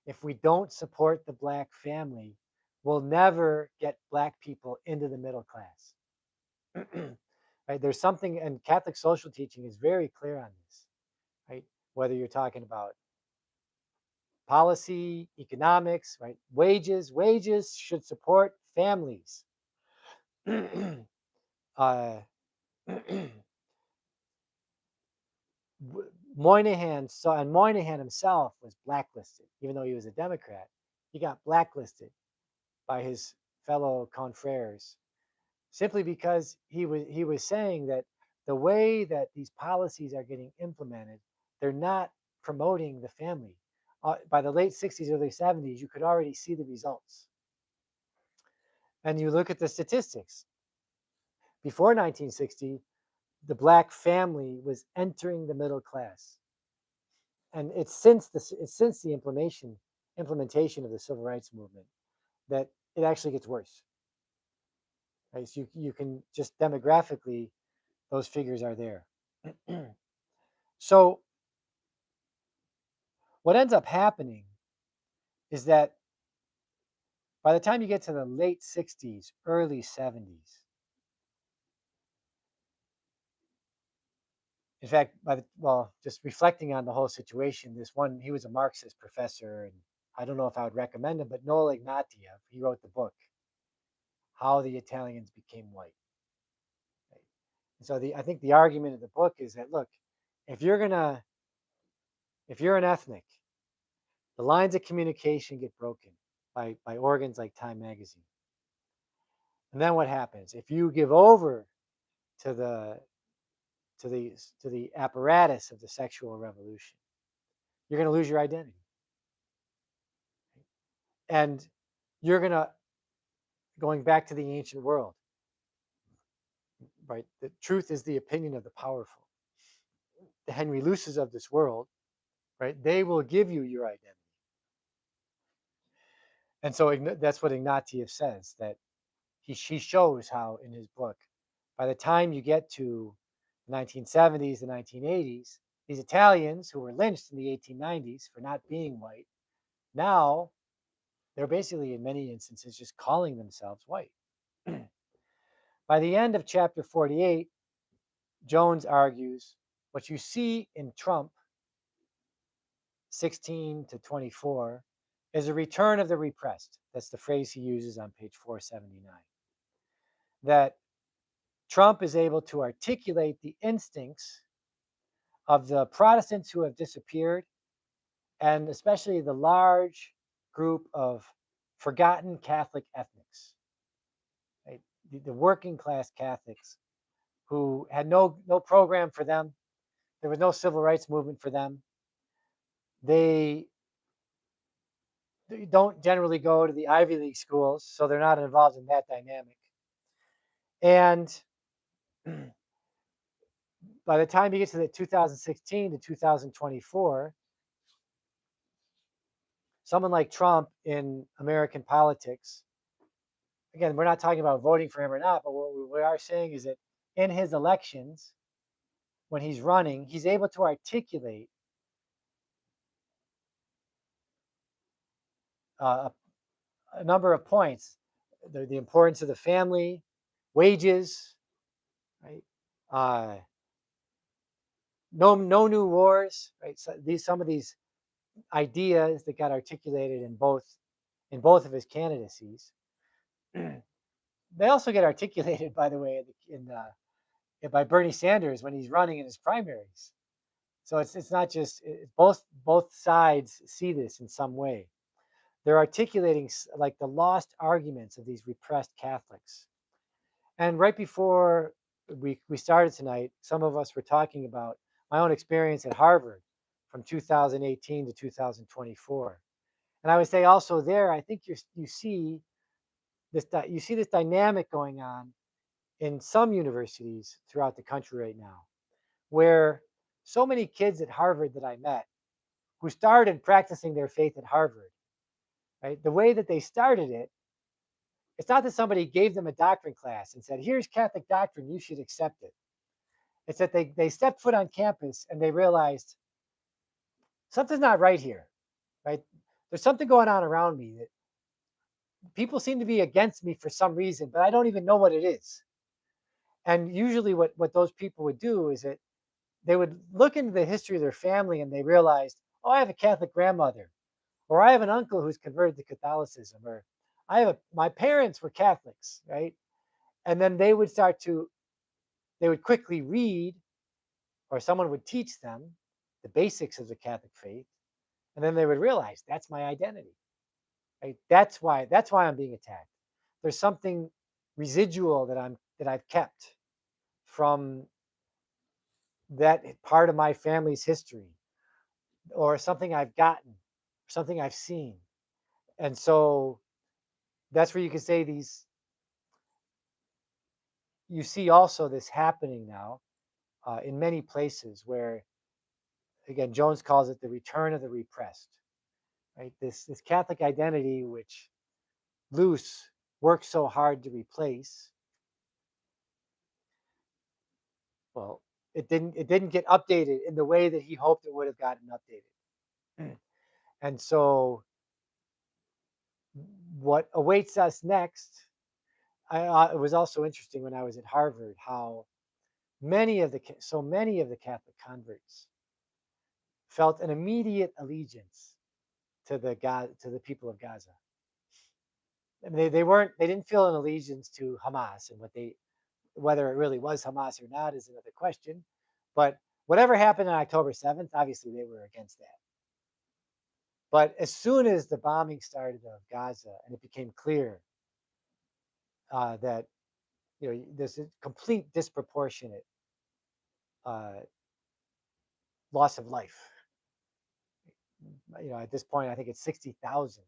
If we don't support the Black family, we'll never get Black people into the middle class. Right? There's something, and Catholic social teaching is very clear on this, right? Whether you're talking about policy, economics, right? Wages should support families. uh, Moynihan saw, and Moynihan himself was blacklisted, even though he was a Democrat. He got blacklisted by his fellow confreres simply because he was saying that the way that these policies are getting implemented, they're not promoting the family. By the late 60s, early 70s, you could already see the results. And you look at the statistics. Before 1960, the Black family was entering the middle class. And it's since the implementation of the civil rights movement that it actually gets worse. Right? So you can just demographically, those figures are there. So what ends up happening is that by the time you get to the late 60s, early 70s, in fact, just reflecting on the whole situation, he was a Marxist professor, and I don't know if I would recommend him, but Noel Ignatieff, he wrote the book, How the Italians Became White. Right? And so I think the argument of the book is that, look, if you're an ethnic, the lines of communication get broken by organs like Time Magazine. And then what happens? If you give over to the apparatus of the sexual revolution, you're going to lose your identity. And you're going back to the ancient world, right? The truth is the opinion of the powerful. The Henry Luces of this world, right? They will give you your identity. And so that's what Ignatieff says, that he shows how in his book, by the time you get to the 1970s, the 1980s, these Italians who were lynched in the 1890s for not being white, now they're basically in many instances just calling themselves white. By the end of chapter 48, Jones argues what you see in Trump 16 to 24 is a return of the repressed. That's the phrase he uses on page 479. That Trump is able to articulate the instincts of the Protestants who have disappeared, and especially the large group of forgotten Catholic ethnics, right? The working class Catholics who had no program for them. There was no civil rights movement for them. They don't generally go to the Ivy League schools, so they're not involved in that dynamic. And by the time you get to the 2016 to 2024, someone like Trump in American politics, again, we're not talking about voting for him or not, but what we are saying is that in his elections, when he's running, he's able to articulate a, a number of points: the importance of the family, wages, right? No new wars, right? So some of these ideas that got articulated in both of his candidacies. They also get articulated, by the way, by Bernie Sanders when he's running in his primaries. So it's not just both sides see this in some way. They're articulating like the lost arguments of these repressed Catholics. And right before we started tonight, some of us were talking about my own experience at Harvard from 2018 to 2024. And I would say also there, I think you see this dynamic going on in some universities throughout the country right now, where so many kids at Harvard that I met who started practicing their faith at Harvard, right? The way that they started it, it's not that somebody gave them a doctrine class and said, here's Catholic doctrine, you should accept it. It's that they stepped foot on campus and they realized something's not right here, right? There's something going on around me that people seem to be against me for some reason, but I don't even know what it is. And usually what those people would do is that they would look into the history of their family and they realized, oh, I have a Catholic grandmother, or I have an uncle who's converted to Catholicism, or my parents were Catholics, right? And then they would quickly read, or someone would teach them the basics of the Catholic faith, and then they would realize that's my identity, right? That's why I'm being attacked. There's something residual that I've kept from that part of my family's history, or something I've gotten, something I've seen. And so that's where you can say you see also this happening now in many places where, again, Jones calls it the return of the repressed, right? This Catholic identity, which Luce worked so hard to replace, well, it didn't get updated in the way that he hoped it would have gotten updated. And so what awaits us next, it was also interesting when I was at Harvard how so many of the Catholic converts felt an immediate allegiance to the people of Gaza. I mean, they didn't feel an allegiance to Hamas, and whether it really was Hamas or not is another question. But whatever happened on October 7th, obviously they were against that. But as soon as the bombing started of Gaza and it became clear that there's a complete disproportionate uh, loss of life. At this point, I think it's 60,000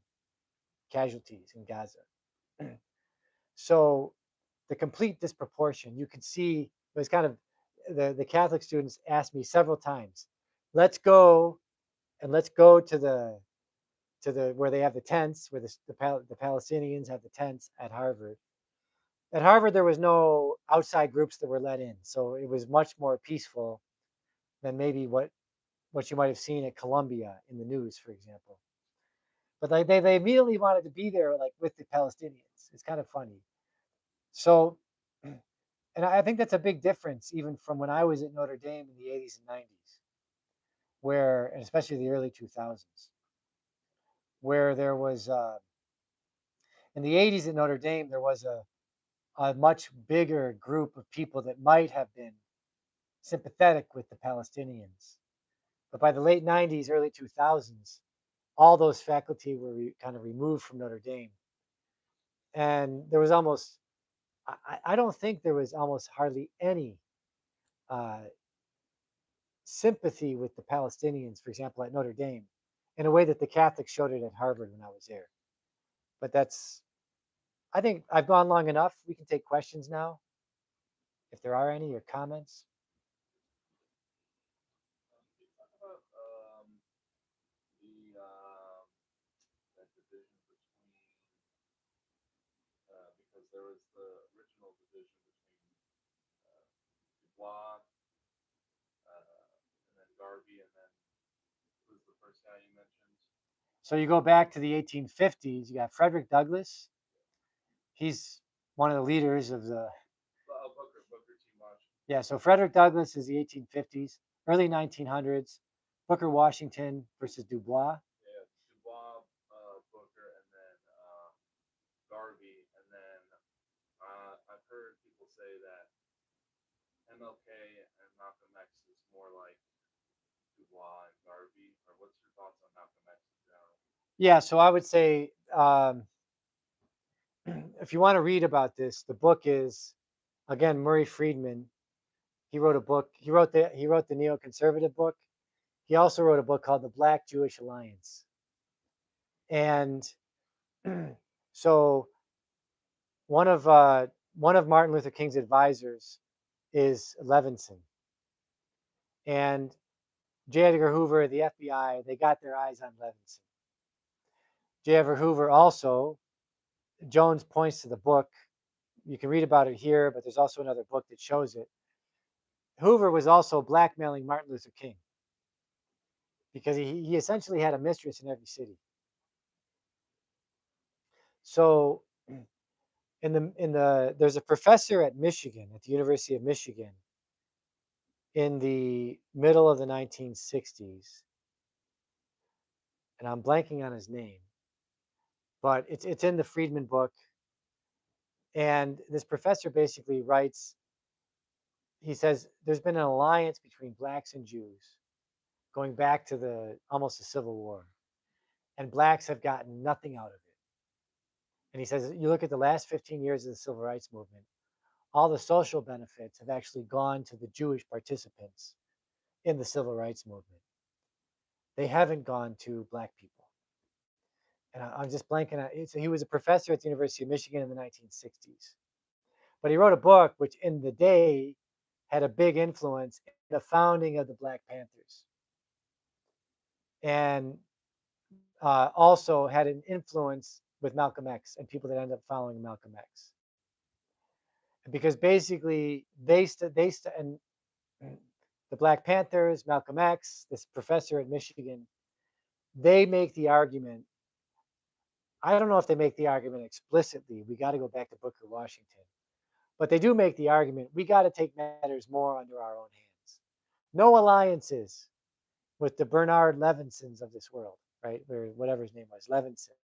casualties in Gaza. So the complete disproportion, you could see it was kind of the Catholic students asked me several times, let's go to the where they have the tents, where the Palestinians have the tents at Harvard. At Harvard, there was no outside groups that were let in, so it was much more peaceful than maybe what you might have seen at Columbia in the news, for example. But like they immediately wanted to be there, like with the Palestinians. It's kind of funny. So, and I think that's a big difference, even from when I was at Notre Dame in the 80s and 90s, and especially the early 2000s, where there was in the 80s at Notre Dame there was a much bigger group of people that might have been sympathetic with the Palestinians. But by the late 90s, early 2000s, all those faculty were kind of removed from Notre Dame. And there was I don't think there was almost hardly any uh, sympathy with the Palestinians, for example, at Notre Dame, in a way that the Catholics showed it at Harvard when I was there. But I think I've gone long enough. We can take questions now, if there are any, or comments. there was the original division between Dubois, and then Garvey, and then who's the first guy you mentioned? So you go back to the 1850s, you got Frederick Douglass. He's one of the leaders of the. Booker T. Washington. Yeah, so Frederick Douglass is the 1850s, early 1900s. Booker Washington versus Dubois. Yeah, Dubois, Booker, and then Garvey, and then I've heard people say that MLK and Malcolm X is more like Dubois and Garvey. Or what's your thoughts on Malcolm X in general? Yeah, so I would say if you want to read about this, the book is again Murray Friedman. He wrote a book. He wrote the neoconservative book. He also wrote a book called The Black Jewish Alliance. And so one of Martin Luther King's advisors is Levinson. And J. Edgar Hoover, the FBI, they got their eyes on Levinson. J. Edgar Hoover also, Jones points to the book. You can read about it here, but there's also another book that shows it. Hoover was also blackmailing Martin Luther King because he essentially had a mistress in every city. So there's a professor at Michigan, at the University of Michigan, in the middle of the 1960s, and I'm blanking on his name, but it's in the Friedman book. And this professor basically writes, he says there's been an alliance between blacks and Jews going back to almost the Civil War, and blacks have gotten nothing out of it. And he says, you look at the last 15 years of the Civil Rights Movement, all the social benefits have actually gone to the Jewish participants in the Civil Rights Movement. They haven't gone to black people. And I'm just blanking out. So he was a professor at the University of Michigan in the 1960s. But he wrote a book which in the day had a big influence in the founding of the Black Panthers. And also had an influence with Malcolm X and people that end up following Malcolm X. Because basically and the Black Panthers, Malcolm X, this professor at Michigan, they make the argument. I don't know if they make the argument explicitly. We got to go back to Booker Washington. But they do make the argument, we got to take matters more under our own hands. No alliances with the Bernard Levinsons of this world, right? Or whatever his name was, Levinson.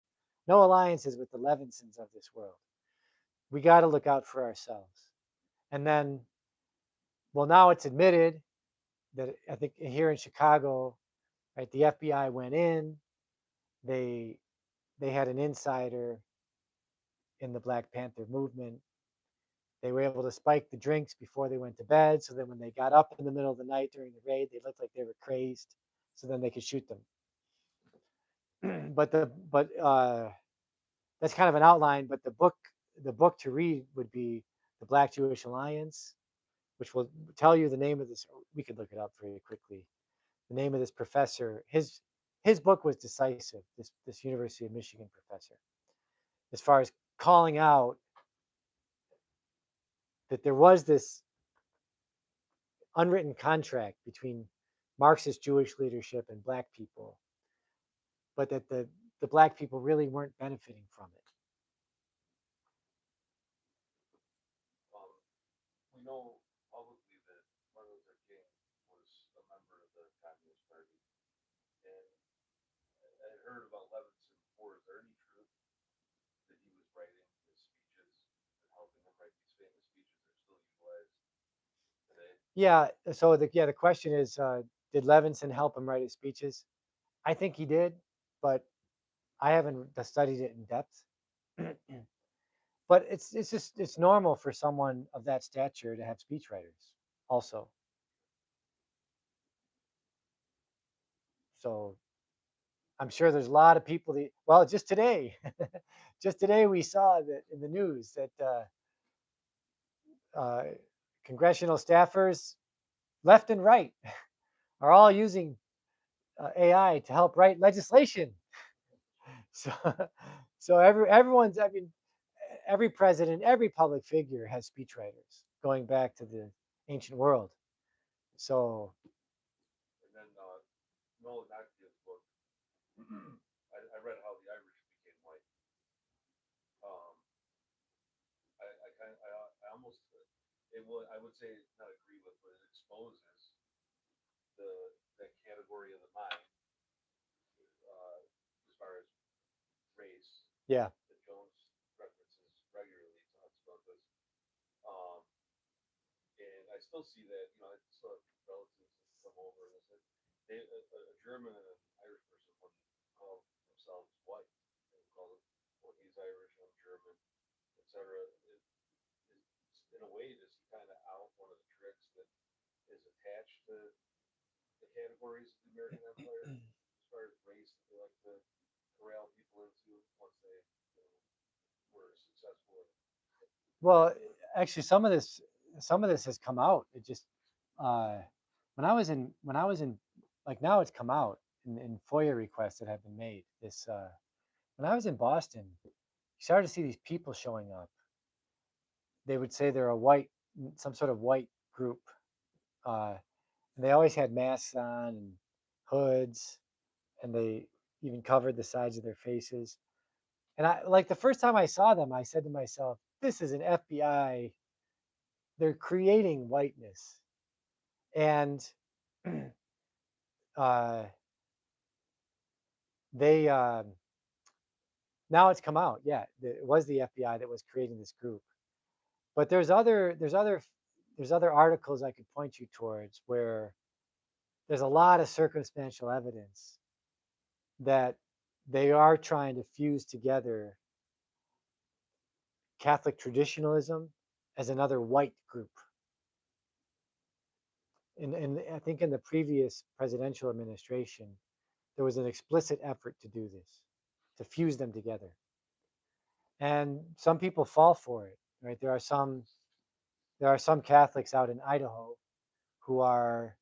No alliances with the Levinsons of this world. We got to look out for ourselves. And then, well, now it's admitted that I think here in Chicago, right, the FBI went in, they had an insider in the Black Panther movement. They were able to spike the drinks before they went to bed, so that when they got up in the middle of the night during the raid, they looked like they were crazed, so then they could shoot them. But that's kind of an outline. But the book to read would be The Black Jewish Alliance, which will tell you the name of this. We could look it up very quickly. The name of this professor. His book was decisive. This University of Michigan professor, as far as calling out that there was this unwritten contract between Marxist Jewish leadership and black people, but that the black people really weren't benefiting from it. We know publicly that Martin Luther King was a member of the Communist Party, and I heard about Levinson before. Is there any truth that he was writing his speeches and helping him write these famous speeches that are still utilized today? Yeah. So the question is, did Levinson help him write his speeches? I think he did, but I haven't studied it in depth. But it's normal for someone of that stature to have speechwriters also. So I'm sure there's a lot of people that, well, just today we saw that in the news that congressional staffers left and right are all using AI to help write legislation. So everyone's, I mean, every president, every public figure has speechwriters going back to the ancient world. So And then Nolan Noctia's book, I read how the Irish became white. Um, I almost I would say not agree with, but it exposes the that category of the mind as far as race yeah, that Jones references regularly, talks about this. Um, and I still see that, I still have relatives that come over and they said a German and an Irish person wouldn't call themselves white. They would call it, well, he's Irish, I'm German, etc. In a way, does he kind of out one of the tricks that is attached to the categories of the American Empire as far as race that they like to corral people into once they were successful? well, actually, some of this has come out. It just uh, when I was in like now it's come out in FOIA requests that have been made. This when I was in Boston, you started to see these people showing up. They would say they're a white, some sort of white group, uh, and they always had masks on and hoods, and they even covered the sides of their faces. And I like the first time I saw them, I said to myself, "This is an FBI. They're creating whiteness." And uh, they now it's come out. Yeah, it was the FBI that was creating this group. But there's other articles I could point you towards where there's a lot of circumstantial evidence that they are trying to fuse together Catholic traditionalism as another white group. And I think in the previous presidential administration, there was an explicit effort to do this, to fuse them together. And some people fall for it, right? There are some Catholics out in Idaho who are,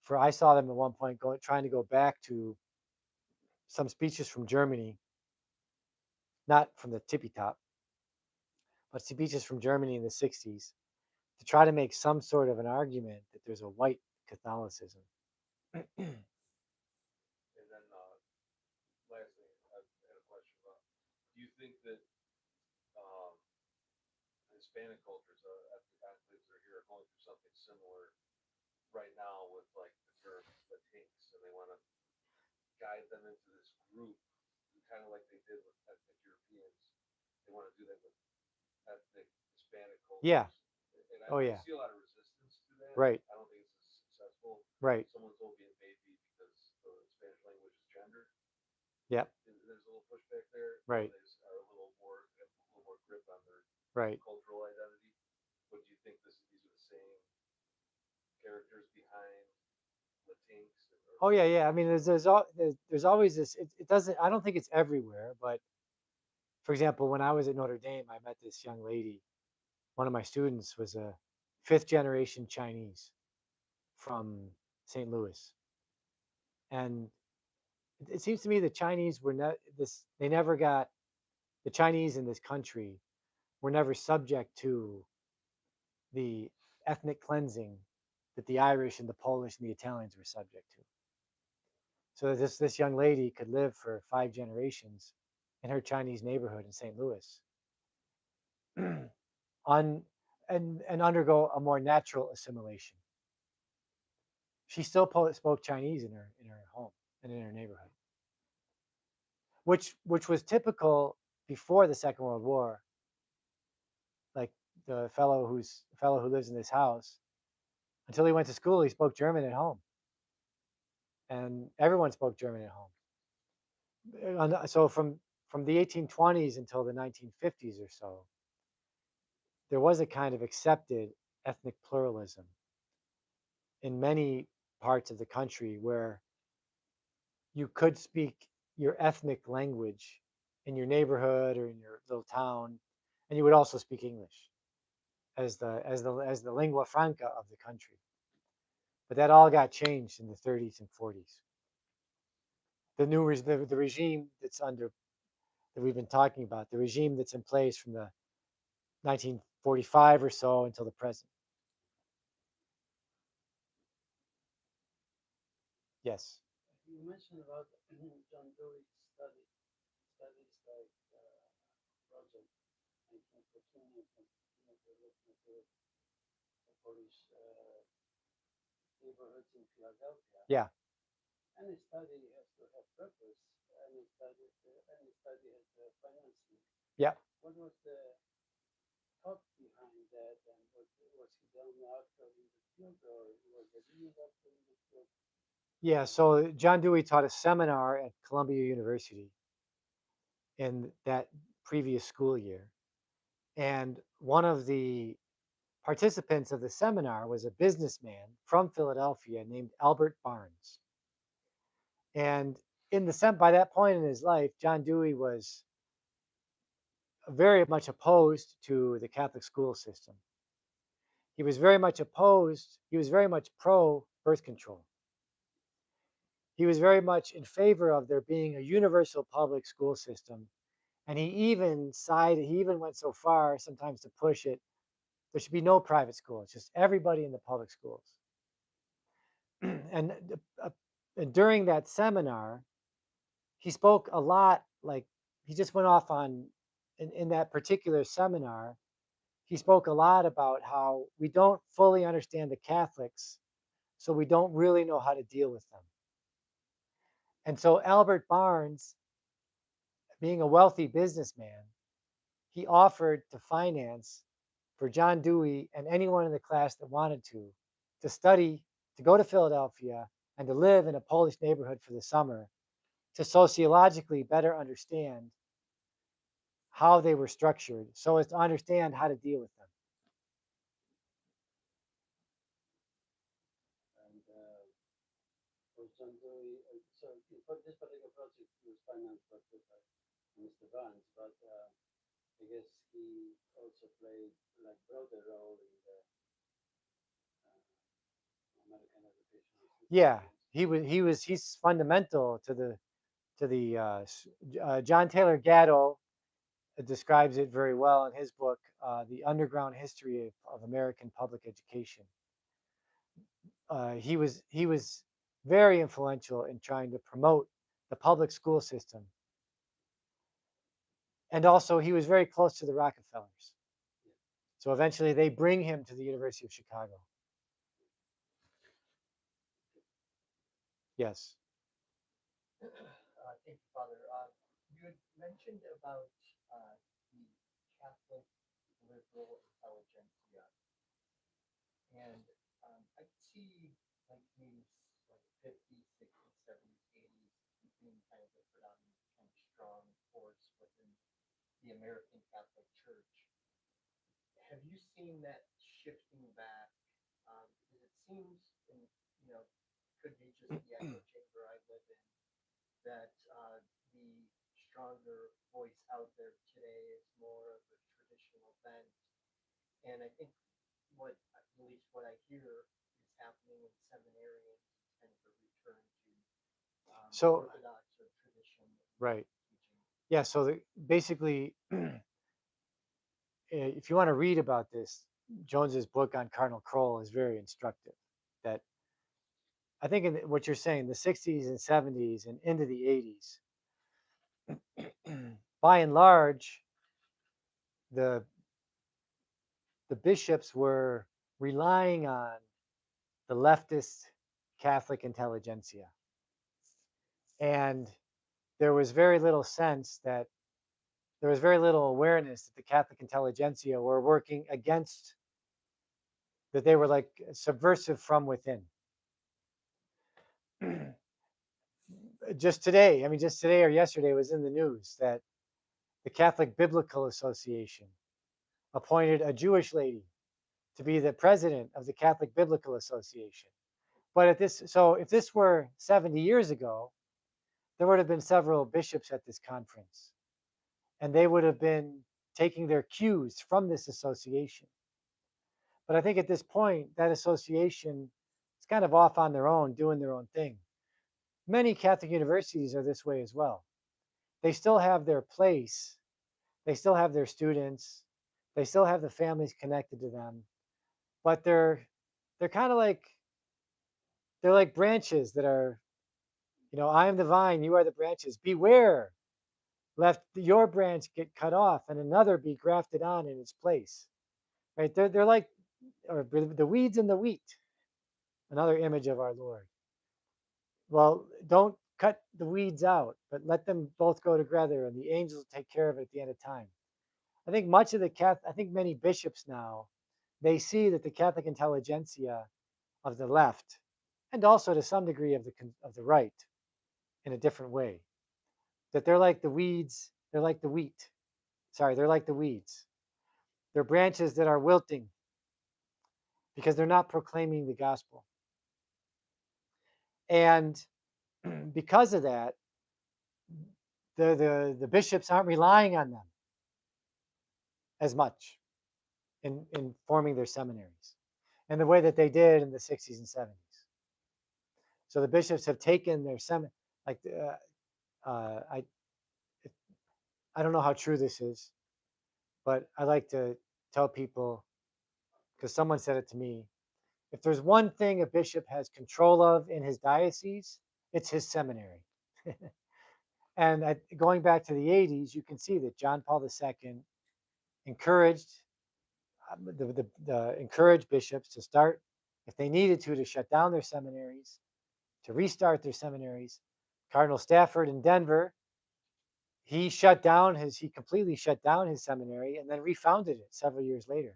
for I saw them at one point trying to go back to some speeches from Germany, not from the tippy top, but speeches from Germany in the 60s to try to make some sort of an argument that there's a white Catholicism. And then lastly, I had a question about: do you think that um, Hispanic cultures, ethnic enclaves that are here, are going through something similar right now with like the term Latinx, and they want to guide them into this group, kind of like they did with ethnic Europeans? They want to do that with ethnic Hispanic cultures. Yeah. And Oh, I yeah. see a lot of resistance to that. Right. I don't think it's as successful. Right. Someone told me it may be because the Spanish language is gendered. Yep. There's a little pushback there. Right. They are a little more grip on their Right. cultural identity. But do you think these are the same characters behind Latinx? Oh yeah, yeah. I mean, there's always this. It doesn't. I don't think it's everywhere, but for example, when I was at Notre Dame, I met this young lady. One of my students was a fifth generation Chinese from St. Louis, and it seems to me the Chinese were not this. They never got the Chinese in this country were never subject to the ethnic cleansing that the Irish and the Polish and the Italians were subject to. So this young lady could live for 5 generations in her Chinese neighborhood in St. Louis, on and undergo a more natural assimilation. She still spoke Chinese in her home and in her neighborhood, which was typical before the Second World War. Like the fellow who lives in this house, until he went to school, he spoke German at home, and everyone spoke German at home. So from the 1820s until the 1950s or so, there was a kind of accepted ethnic pluralism in many parts of the country where you could speak your ethnic language in your neighborhood or in your little town, and you would also speak English as the lingua franca of the country. But that all got changed in the 30s and 40s. The regime that we've been talking about, the regime that's in place from the 1945 or so until the present. Yes. You mentioned about John Dewey's studies like project 1914 to Polish neighborhoods in Philadelphia. Yeah. Any study has to have purpose. Any study has to have financing. Yeah. What was the thought behind that, and was he done after in the field, or was it really after in the field? Yeah. So John Dewey taught a seminar at Columbia University in that previous school year. And one of the participants of the seminar was a businessman from Philadelphia named Albert Barnes. And by that point in his life, John Dewey was very much opposed to the Catholic school system. He was very much pro birth control. He was very much in favor of there being a universal public school system. And he even went so far sometimes to push it. There should be no private schools, just everybody in the public schools. and, uh, and during that seminar, he spoke a lot, like he just went off on, in that particular seminar, he spoke a lot about how we don't fully understand the Catholics, so we don't really know how to deal with them. And so Albert Barnes, being a wealthy businessman, he offered to finance for John Dewey and anyone in the class that wanted to study, to go to Philadelphia and to live in a Polish neighborhood for the summer, to sociologically better understand how they were structured, so as to understand how to deal with them. And was John Dewey, so for this particular project, he was financed by Mr. Barnes, but I guess he also played like broader role in the American educational system. Yeah, he's fundamental to the John Taylor Gatto describes it very well in his book, The Underground History of American Public Education. He was very influential in trying to promote the public school system. And also he was very close to the Rockefellers. So eventually they bring him to the University of Chicago. Yes. Thank you, Father. You had mentioned about the Catholic liberal intelligentsia, and I could see like maybe like 50s, 60s, 70s, 80s being kind of the predominant kind of strong force within the American Catholic Church. Have you seen that shifting back? Because it seems, and you know, could be just the echo chamber I live in, that the stronger voice out there today is more of a traditional bent. And I think at least what I hear is happening in seminarians is kind of a return to orthodox or tradition. Right. Teaching. Yeah. So basically, if you want to read about this, Jones's book on Cardinal Kroll is very instructive. That I think in what you're saying, the 60s and 70s and into the 80s, by and large, the bishops were relying on the leftist Catholic intelligentsia. And there was very little awareness that the Catholic intelligentsia were working against, that they were like subversive from within. Just today or yesterday was in the news that the Catholic Biblical Association appointed a Jewish lady to be the president of the Catholic Biblical Association. But if this were 70 years ago, there would have been several bishops at this conference, and they would have been taking their cues from this association. But I think at this point, that association is kind of off on their own, doing their own thing. Many Catholic universities are this way as well. they still have their place. They still have their students. They still have the families connected to them, but they're kind of like they're like branches that are, I am the vine, you are the branches. Beware, lest your branch get cut off and another be grafted on in its place. Right? They're like or the weeds and the wheat, another image of our Lord. Well, don't cut the weeds out, but let them both go together, and the angels will take care of it at the end of time. I think much of the I think many bishops now, they see that the Catholic intelligentsia of the left, and also to some degree of the right, in a different way, that they're like the weeds, they're like the wheat. Sorry, they're like the weeds. They're branches that are wilting because they're not proclaiming the gospel. And because of that, the bishops aren't relying on them as much in forming their seminaries in the way that they did in the 60s and 70s. So the bishops have taken their like I don't know how true this is, but I like to tell people, because someone said it to me, if there's one thing a bishop has control of in his diocese, it's his seminary. And going back to the 80s, you can see that John Paul II encouraged encouraged bishops to start, if they needed to shut down their seminaries, to restart their seminaries. Cardinal Stafford in Denver, he completely shut down his seminary and then refounded it several years later,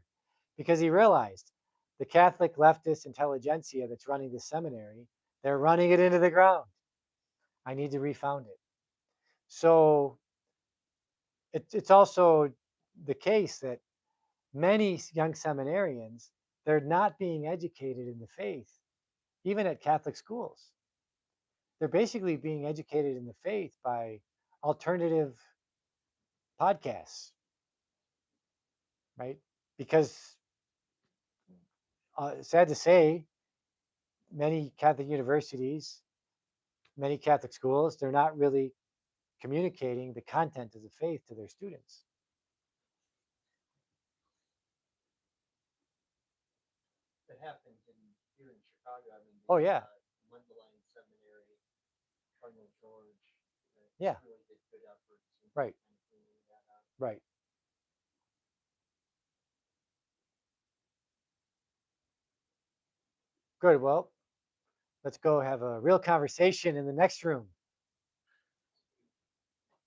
because he realized the Catholic leftist intelligentsia that's running the seminary, they're running it into the ground. I need to refound it. So it's also the case that many young seminarians, they're not being educated in the faith, even at Catholic schools. They're basically being educated in the faith by alternative podcasts, right? Because sad to say, many Catholic universities, many Catholic schools, they're not really communicating the content of the faith to their students. That happens here in Chicago. I mean, Oh, yeah. Mundelein Seminary, Cardinal George, Yeah. really did good efforts in Right. kind of cleaning that up. Right. Good. Well, let's go have a real conversation in the next room.